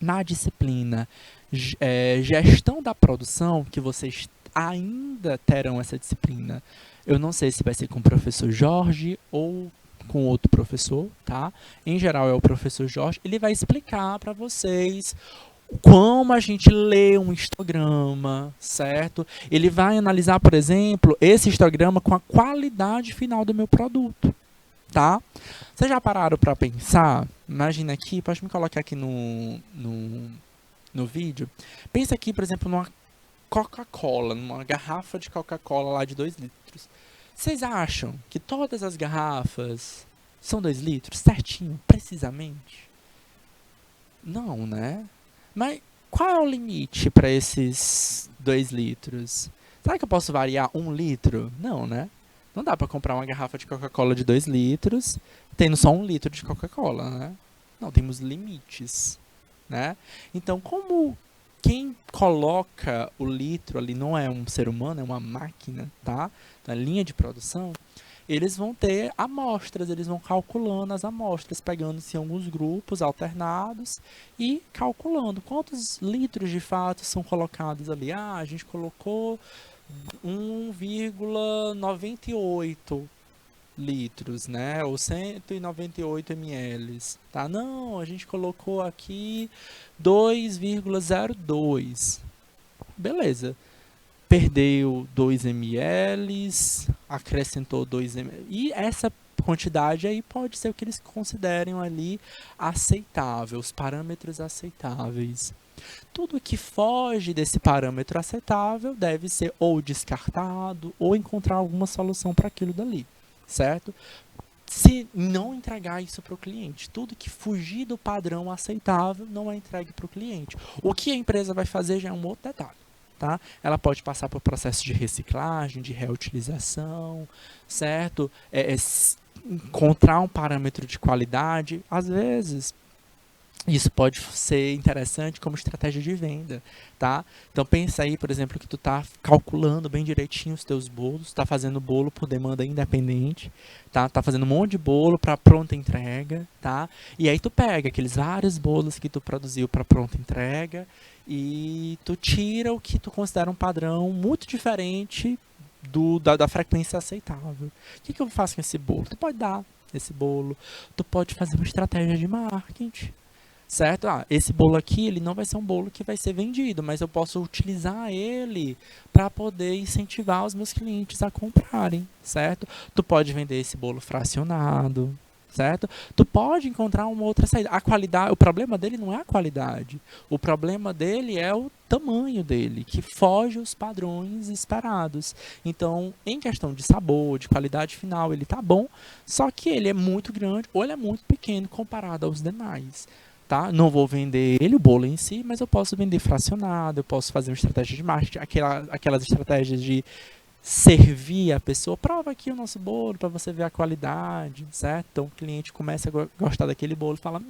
Na disciplina gestão da produção, que vocês ainda terão essa disciplina, eu não sei se vai ser com o professor Jorge ou com outro professor, tá? Em geral é o professor Jorge. Ele vai explicar para vocês como a gente lê um histograma, certo? Ele vai analisar, por exemplo, esse histograma com a qualidade final do meu produto, tá? Vocês já pararam para pensar? Imagina aqui, pode me colocar aqui no vídeo. Pensa aqui, por exemplo, numa Coca-Cola, numa garrafa de Coca-Cola lá de 2 litros. Vocês acham que todas as garrafas são 2 litros, certinho, precisamente? Não, né? Mas qual é o limite para esses 2 litros? Será que eu posso variar 1 litro? Não, né? Não dá para comprar uma garrafa de Coca-Cola de 2 litros, tendo só 1 litro de Coca-Cola, né? Não, temos limites, né? Então, como quem coloca o litro ali não é um ser humano, é uma máquina, tá? Na linha de produção, eles vão ter amostras, eles vão calculando as amostras, pegando-se alguns grupos alternados e calculando quantos litros de fato são colocados ali. Ah, a gente colocou 1,98 litros, né? Ou 198 ml, tá? Não, a gente colocou aqui 2,02. Beleza. Perdeu 2 ml, acrescentou 2 ml. E essa quantidade aí pode ser o que eles considerem ali aceitável, os parâmetros aceitáveis. Tudo que foge desse parâmetro aceitável deve ser ou descartado ou encontrar alguma solução para aquilo dali, certo? Se não entregar isso para o cliente, tudo que fugir do padrão aceitável não é entregue para o cliente. O que a empresa vai fazer já é um outro detalhe. Tá? Ela pode passar por processo de reciclagem, de reutilização, certo? Encontrar um parâmetro de qualidade. Às vezes, isso pode ser interessante como estratégia de venda, tá? Então pensa aí, por exemplo, que tu tá calculando bem direitinho os teus bolos, tá fazendo bolo por demanda independente, tá? Tá fazendo um monte de bolo para pronta entrega, tá? E aí tu pega aqueles vários bolos que tu produziu para pronta entrega e tu tira o que tu considera um padrão muito diferente da frequência aceitável. O que eu faço com esse bolo? Tu pode dar esse bolo, tu pode fazer uma estratégia de marketing, certo? Ah, esse bolo aqui, ele não vai ser um bolo que vai ser vendido, mas eu posso utilizar ele para poder incentivar os meus clientes a comprarem, certo? Tu pode vender esse bolo fracionado, certo? Tu pode encontrar uma outra saída. A qualidade, o problema dele não é a qualidade. O problema dele é o tamanho dele, que foge aos padrões esperados. Então, em questão de sabor, de qualidade final, ele tá bom, só que ele é muito grande ou ele é muito pequeno comparado aos demais. Tá? Não vou vender ele, o bolo em si, mas eu posso vender fracionado, eu posso fazer uma estratégia de marketing, aquelas estratégias de servir a pessoa. Prova aqui o nosso bolo para você ver a qualidade, certo? Então o cliente começa a gostar daquele bolo e fala,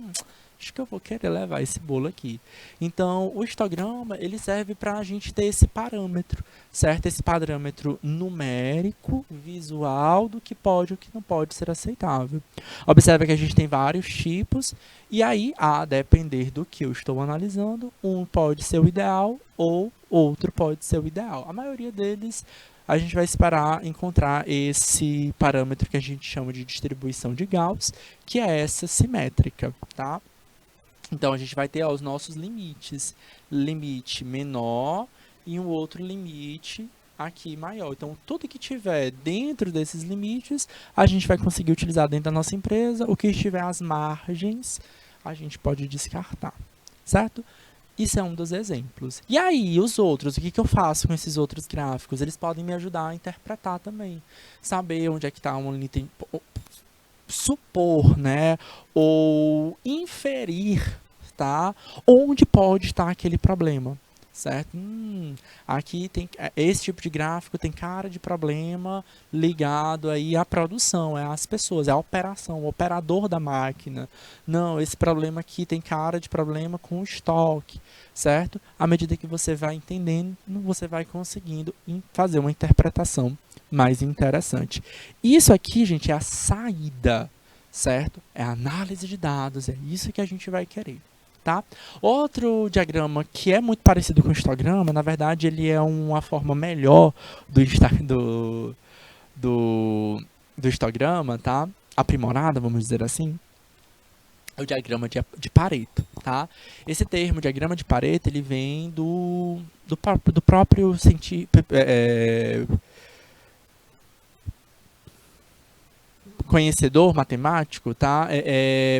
acho que eu vou querer levar esse bolo aqui. Então o histograma, ele serve para a gente ter esse parâmetro, certo? Esse parâmetro numérico, visual, do que pode e o que não pode ser aceitável. Observe que a gente tem vários tipos, e aí, a depender do que eu estou analisando, um pode ser o ideal ou outro pode ser o ideal. A maioria deles, a gente vai esperar encontrar esse parâmetro que a gente chama de distribuição de Gauss, que é essa simétrica, tá? Então, a gente vai ter os nossos limites. Limite menor e um outro limite aqui maior. Então, tudo que tiver dentro desses limites, a gente vai conseguir utilizar dentro da nossa empresa. O que estiver às margens, a gente pode descartar, certo? Isso é um dos exemplos. E aí, os outros, o que eu faço com esses outros gráficos? Eles podem me ajudar a interpretar também. Saber onde é que está um item, supor, né? Ou inferir, tá? Onde pode estar aquele problema, certo? Aqui tem esse tipo de gráfico tem cara de problema ligado aí à produção, às pessoas, à operação, o operador da máquina. Não, esse problema aqui tem cara de problema com o estoque, certo? À medida que você vai entendendo, você vai conseguindo fazer uma interpretação mais interessante. Isso aqui, gente, é a saída, certo? É a análise de dados, é isso que a gente vai querer. Tá? Outro diagrama que é muito parecido com o histograma, na verdade ele é uma forma melhor do histograma, tá? Aprimorada, vamos dizer assim, é o diagrama de Pareto, tá? Esse termo, diagrama de Pareto, ele vem do próprio conhecedor matemático, tá?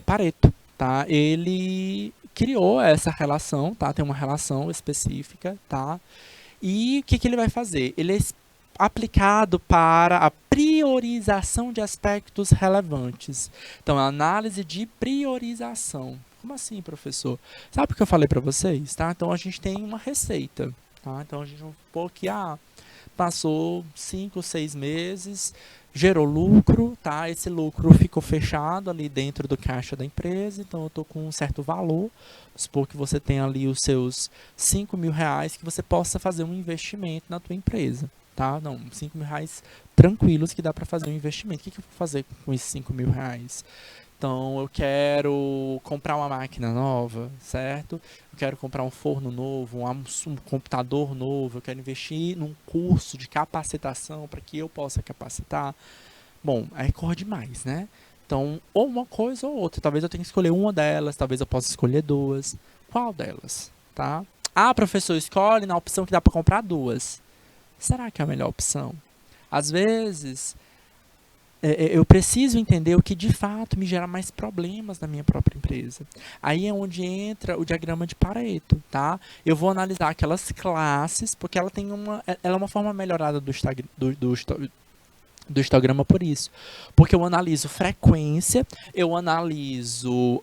Pareto, tá? Ele criou essa relação, tá? Tem uma relação específica, tá? E o que ele vai fazer? Ele é aplicado para a priorização de aspectos relevantes. Então, a análise de priorização. Como assim, professor? Sabe o que eu falei para vocês, tá? Então, a gente tem uma receita, tá? Então, a gente vai supor que, passou 5, 6 meses, gerou lucro, tá? Esse lucro ficou fechado ali dentro do caixa da empresa, então eu estou com um certo valor. Vamos supor que você tem ali os seus 5 mil reais que você possa fazer um investimento na tua empresa, tá? Não, 5 mil reais tranquilos que dá para fazer um investimento. O que eu vou fazer com esses 5 mil reais? Então, eu quero comprar uma máquina nova, certo? Eu quero comprar um forno novo, um computador novo, eu quero investir num curso de capacitação para que eu possa capacitar. Bom, aí corre demais, né? Então, ou uma coisa ou outra. Talvez eu tenha que escolher uma delas, talvez eu possa escolher duas. Qual delas, tá? Professor, escolhe na opção que dá para comprar duas. Será que é a melhor opção? Às vezes, eu preciso entender o que de fato me gera mais problemas na minha própria empresa. Aí é onde entra o diagrama de Pareto, tá? Eu vou analisar aquelas classes, porque ela é uma forma melhorada do histograma por isso. Porque eu analiso frequência, eu analiso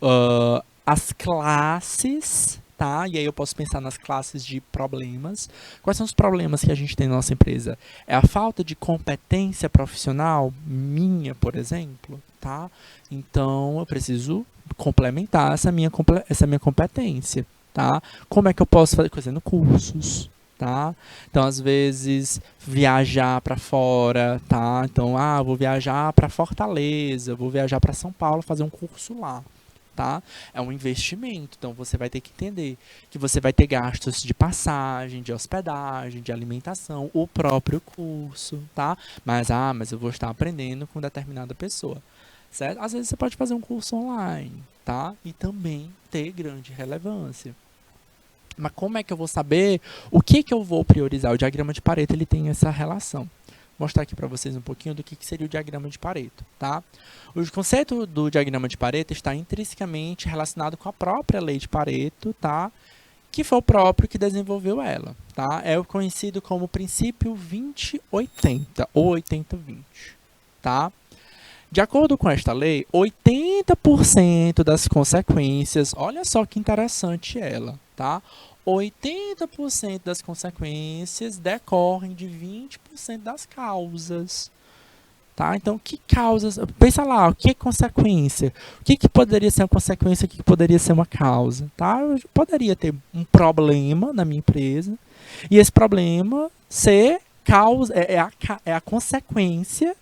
as classes, tá? E aí eu posso pensar nas classes de problemas. Quais são os problemas que a gente tem na nossa empresa? É a falta de competência profissional minha, por exemplo, tá? Então eu preciso complementar essa minha competência, tá? Como é que eu posso fazer? Fazendo cursos, tá? Então, às vezes, viajar para fora, tá? Então, vou viajar para Fortaleza, vou viajar para São Paulo fazer um curso lá, tá? É um investimento, então você vai ter que entender que você vai ter gastos de passagem, de hospedagem, de alimentação, o próprio curso, tá? Mas eu vou estar aprendendo com determinada pessoa, certo? Às vezes você pode fazer um curso online, tá? E também ter grande relevância. Mas como é que eu vou saber o que eu vou priorizar? O diagrama de Pareto ele tem essa relação. Vou mostrar aqui para vocês um pouquinho do que seria o diagrama de Pareto, tá? O conceito do diagrama de Pareto está intrinsecamente relacionado com a própria lei de Pareto, tá? Que foi o próprio que desenvolveu ela, tá? É o conhecido como princípio 20-80 ou 80-20, tá? De acordo com esta lei, 80% das consequências, olha só que interessante ela, tá? 80% das consequências decorrem de 20% das causas, tá? Então, que causas? Pensa lá, o que é consequência? O que poderia ser uma consequência, o que poderia ser uma causa, tá? Eu poderia ter um problema na minha empresa e esse problema ser causa, é a consequência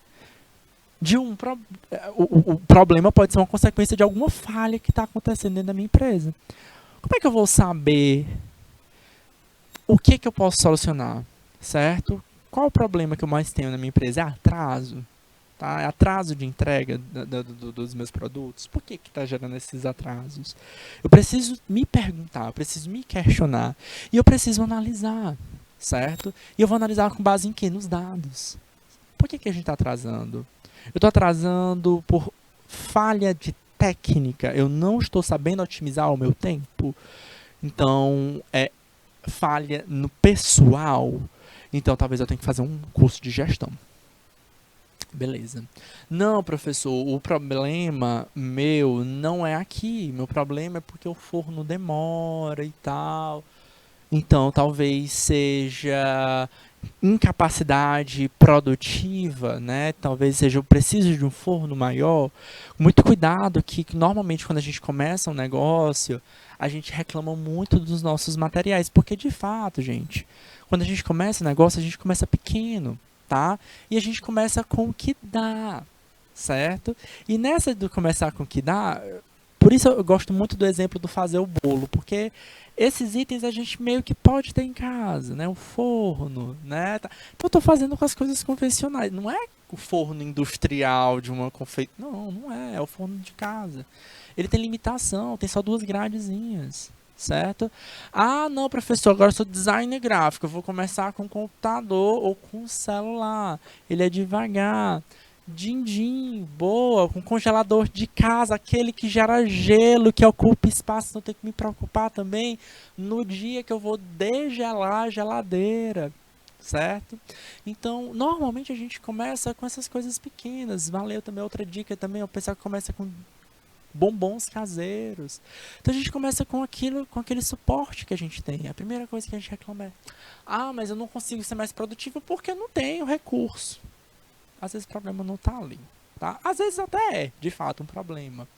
de o problema pode ser uma consequência de alguma falha que está acontecendo dentro da minha empresa. Como é que eu vou saber o que eu posso solucionar, certo? Qual o problema que eu mais tenho na minha empresa? É atraso, tá? É atraso de entrega dos meus produtos. Por que está gerando esses atrasos? Eu preciso me perguntar, eu preciso me questionar e eu preciso analisar, certo? E eu vou analisar com base em quê? Nos dados. Por que a gente está atrasando? Eu estou atrasando por falha de técnica. Eu não estou sabendo otimizar o meu tempo. Então, é falha no pessoal. Então, talvez eu tenha que fazer um curso de gestão. Beleza. Não, professor, o problema meu não é aqui. Meu problema é porque o forno demora e tal. Então, talvez seja incapacidade produtiva, né? Talvez seja eu preciso de um forno maior. Muito cuidado que normalmente quando a gente começa um negócio, a gente reclama muito dos nossos materiais, porque de fato, gente, quando a gente começa um negócio, a gente começa pequeno, tá? E a gente começa com o que dá, certo? E nessa do começar com o que dá, por isso eu gosto muito do exemplo do fazer o bolo, porque esses itens a gente meio que pode ter em casa, né? O forno, né? Então eu estou fazendo com as coisas convencionais. Não é o forno industrial de uma confeitaria. Não, não é. É o forno de casa. Ele tem limitação, tem só 2 gradezinhas, certo? Não, professor, agora eu sou designer gráfico. Eu vou começar com computador ou com celular. Ele é devagar. Din-din, boa, com congelador de casa, aquele que gera gelo, que ocupa espaço, não tem que me preocupar também no dia que eu vou degelar a geladeira, certo? Então, normalmente a gente começa com essas coisas pequenas. Valeu também outra dica também, o pessoal que começa com bombons caseiros. Então a gente começa com aquilo, com aquele suporte que a gente tem. A primeira coisa que a gente reclama é: ah, mas eu não consigo ser mais produtivo porque eu não tenho recurso. Às vezes o problema não está ali, tá? Às vezes até é, de fato, um problema.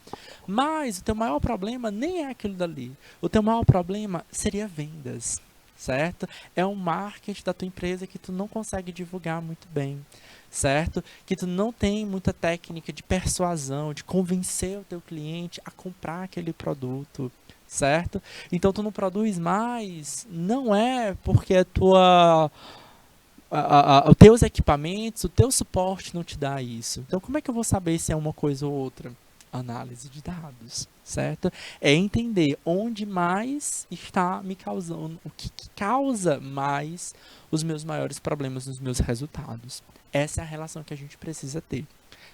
Mas o teu maior problema nem é aquilo dali. O teu maior problema seria vendas, certo? É um marketing da tua empresa que tu não consegue divulgar muito bem, certo? Que tu não tem muita técnica de persuasão, de convencer o teu cliente a comprar aquele produto, certo? Então tu não produz mais, não é porque a tua os teus equipamentos, o teu suporte não te dá isso. Então, como é que eu vou saber se é uma coisa ou outra? Análise de dados, certo? É entender onde mais está me causando, o que causa mais os meus maiores problemas nos meus resultados. Essa é a relação que a gente precisa ter,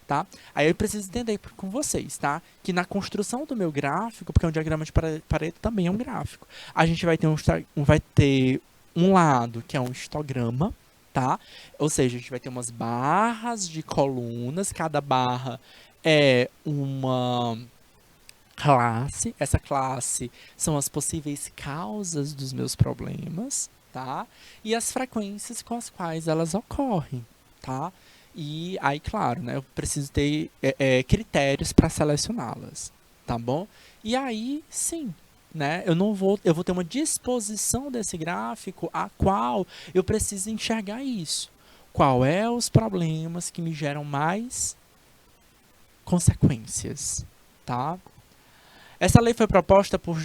tá? Aí eu preciso entender com vocês, tá? Que na construção do meu gráfico, porque um diagrama de Pareto também é um gráfico, a gente vai ter vai ter um lado que é um histograma, tá? Ou seja, a gente vai ter umas barras de colunas, cada barra é uma classe. Essa classe são as possíveis causas dos meus problemas, tá? E as frequências com as quais elas ocorrem, tá? E aí, claro, né, eu preciso ter critérios para selecioná-las, tá bom? E aí, sim, né, eu vou ter uma disposição desse gráfico a qual eu preciso enxergar isso. Qual é os problemas que me geram mais consequências, tá? Essa lei foi proposta por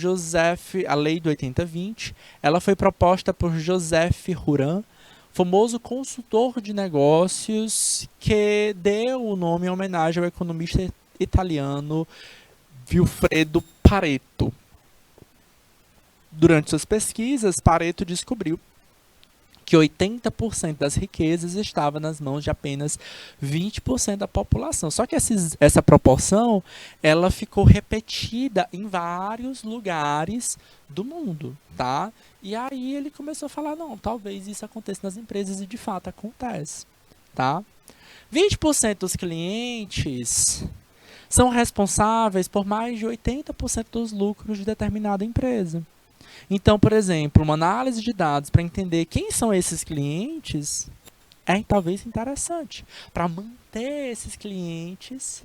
a lei do 80-20, ela foi proposta por Joseph Juran, famoso consultor de negócios que deu o nome em homenagem ao economista italiano Vilfredo Pareto. Durante suas pesquisas, Pareto descobriu que 80% das riquezas estava nas mãos de apenas 20% da população. Só que essa proporção ela ficou repetida em vários lugares do mundo, tá? E aí ele começou a falar, não, talvez isso aconteça nas empresas e de fato acontece, tá? 20% dos clientes são responsáveis por mais de 80% dos lucros de determinada empresa. Então, por exemplo, uma análise de dados para entender quem são esses clientes é talvez interessante para manter esses clientes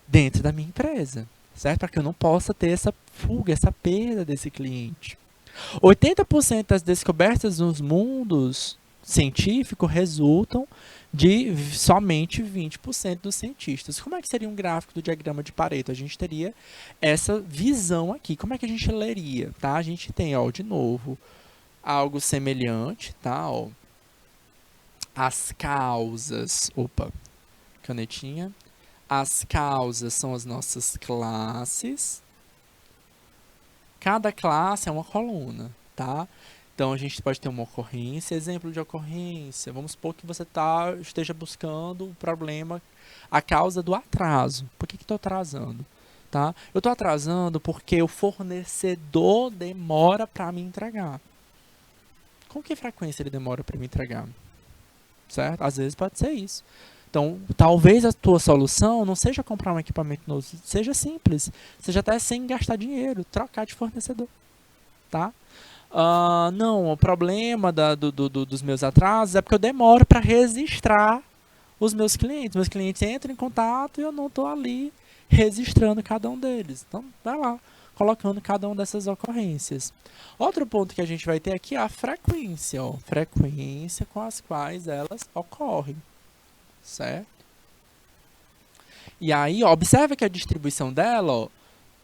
dentro da minha empresa, certo? Para que eu não possa ter essa fuga, essa perda desse cliente. 80% das descobertas nos mundos científicos resultam de somente 20% dos cientistas. Como é que seria um gráfico do diagrama de Pareto? A gente teria essa visão aqui. Como é que a gente leria? Tá? A gente tem, ó, de novo, algo semelhante, tá? Ó, as causas. Opa, canetinha. As causas são as nossas classes. Cada classe é uma coluna, tá? Então, a gente pode ter uma ocorrência, exemplo de ocorrência. Vamos supor que você esteja buscando o problema, a causa do atraso. Por que estou atrasando? Tá? Eu estou atrasando porque o fornecedor demora para me entregar. Com que frequência ele demora para me entregar? Certo? Às vezes pode ser isso. Então, talvez a tua solução não seja comprar um equipamento novo, seja simples, seja até sem gastar dinheiro, trocar de fornecedor, tá? Não, o problema dos meus atrasos é porque eu demoro para registrar os meus clientes. Meus clientes entram em contato e eu não estou ali registrando cada um deles. Então, vai lá, colocando cada uma dessas ocorrências. Outro ponto que a gente vai ter aqui é a frequência, ó, frequência com as quais elas ocorrem, certo? E aí, ó, observa que a distribuição dela, ó,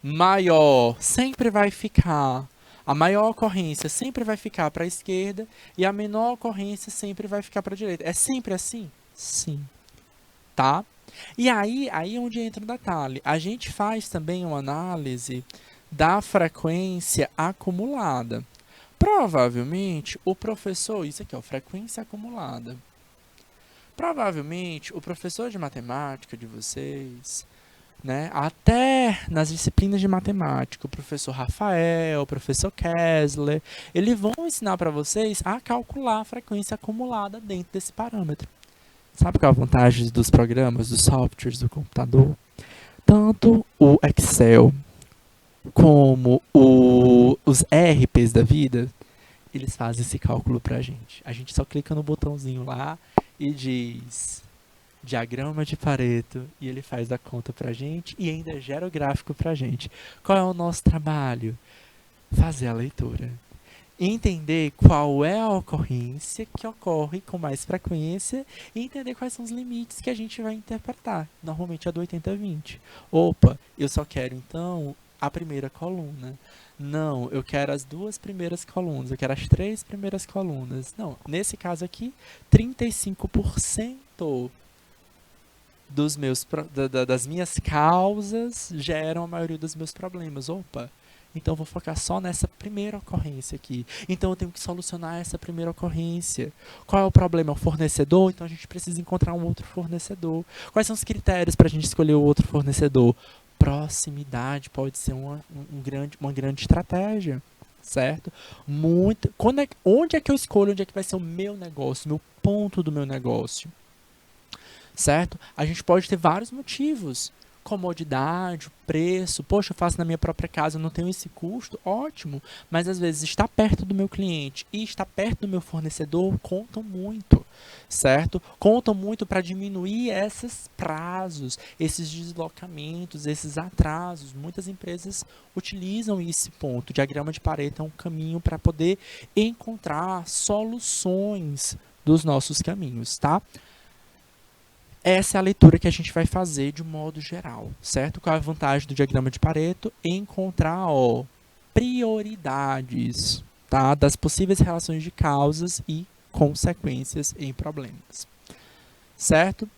maior sempre vai ficar, a maior ocorrência sempre vai ficar para a esquerda e a menor ocorrência sempre vai ficar para a direita. É sempre assim? Sim. Tá? E aí é onde entra o detalhe. A gente faz também uma análise da frequência acumulada. Provavelmente, o professor, isso aqui, ó, frequência acumulada. Provavelmente, o professor de matemática de vocês, né, até nas disciplinas de matemática, o professor Rafael, o professor Kessler, eles vão ensinar para vocês a calcular a frequência acumulada dentro desse parâmetro. Sabe qual é a vantagem dos programas, dos softwares do computador? Tanto o Excel como os ERPs da vida, eles fazem esse cálculo pra gente. A gente só clica no botãozinho lá e diz diagrama de Pareto e ele faz a conta pra gente e ainda gera o gráfico pra gente. Qual é o nosso trabalho? Fazer a leitura. Entender qual é a ocorrência que ocorre com mais frequência e entender quais são os limites que a gente vai interpretar. Normalmente é do 80-20. Opa, eu só quero então a primeira coluna. Não, eu quero as duas primeiras colunas, eu quero as três primeiras colunas. Não, nesse caso aqui, 35% das minhas causas geram a maioria dos meus problemas. Opa, então eu vou focar só nessa primeira ocorrência aqui. Então eu tenho que solucionar essa primeira ocorrência. Qual é o problema? É o fornecedor? Então a gente precisa encontrar um outro fornecedor. Quais são os critérios para a gente escolher o outro fornecedor? Proximidade pode ser uma grande estratégia, certo? Onde é que eu escolho onde é que vai ser o meu negócio, meu ponto do meu negócio? Certo? A gente pode ter vários motivos. Comodidade, preço. Poxa, eu faço na minha própria casa, eu não tenho esse custo. Ótimo. Mas às vezes estar perto do meu cliente e estar perto do meu fornecedor contam muito. Certo? Contam muito para diminuir esses prazos, esses deslocamentos, esses atrasos. Muitas empresas utilizam esse ponto. O diagrama de Pareto é um caminho para poder encontrar soluções dos nossos caminhos, tá? Essa é a leitura que a gente vai fazer de modo geral, certo? Qual é a vantagem do diagrama de Pareto? Encontrar, prioridades, tá? Das possíveis relações de causas e consequências em problemas, certo?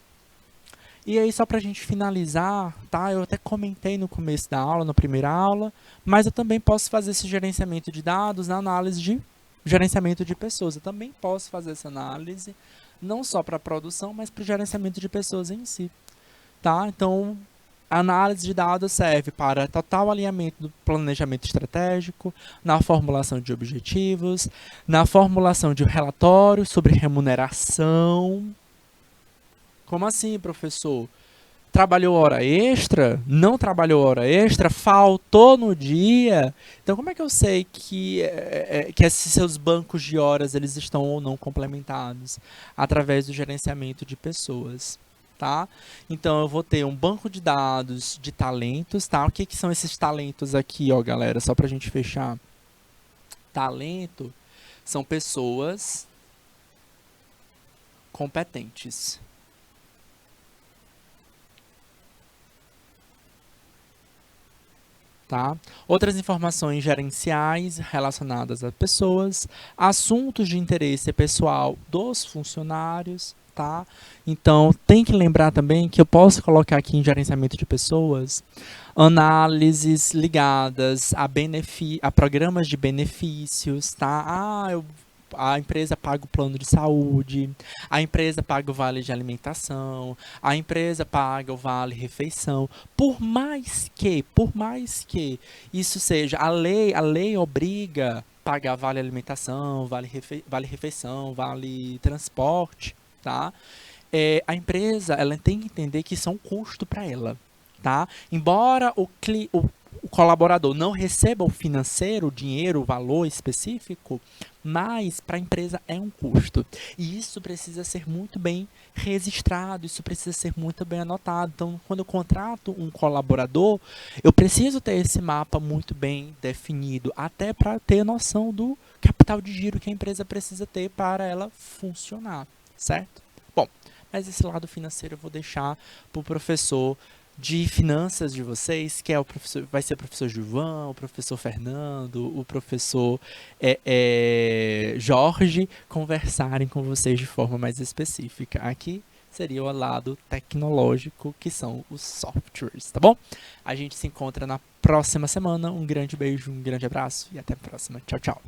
E aí, só para a gente finalizar, tá? Eu até comentei no começo da aula, na primeira aula, mas eu também posso fazer esse gerenciamento de dados na análise de gerenciamento de pessoas. Eu também posso fazer essa análise não só para a produção, mas para o gerenciamento de pessoas em si, tá? Então, a análise de dados serve para total alinhamento do planejamento estratégico, na formulação de objetivos, na formulação de relatório sobre remuneração. Como assim, professor? Trabalhou hora extra? Não trabalhou hora extra? Faltou no dia? Então, como é que eu sei que esses seus bancos de horas eles estão ou não complementados? Através do gerenciamento de pessoas, tá? Então, eu vou ter um banco de dados de talentos, tá? O que são esses talentos aqui, ó, galera? Só pra gente fechar. Talento são pessoas competentes. Tá? Outras informações gerenciais relacionadas a pessoas, assuntos de interesse pessoal dos funcionários, tá? Então, tem que lembrar também que eu posso colocar aqui em gerenciamento de pessoas análises ligadas a programas de benefícios, tá? A empresa paga o plano de saúde, a empresa paga o vale de alimentação, a empresa paga o vale refeição. Por mais que isso seja, a lei obriga pagar vale alimentação, vale refeição, vale transporte, tá? A empresa ela tem que entender que isso é um custo para ela, tá? Embora o colaborador não receba o financeiro, o dinheiro, o valor específico, mas para a empresa é um custo. E isso precisa ser muito bem registrado, isso precisa ser muito bem anotado. Então, quando eu contrato um colaborador, eu preciso ter esse mapa muito bem definido, até para ter noção do capital de giro que a empresa precisa ter para ela funcionar, certo? Bom, mas esse lado financeiro eu vou deixar para o professor de finanças de vocês, que é vai ser o professor Gilvan, o professor Fernando, o professor Jorge, conversarem com vocês de forma mais específica. Aqui seria o lado tecnológico, que são os softwares, tá bom? A gente se encontra na próxima semana. Um grande beijo, um grande abraço e até a próxima. Tchau, tchau.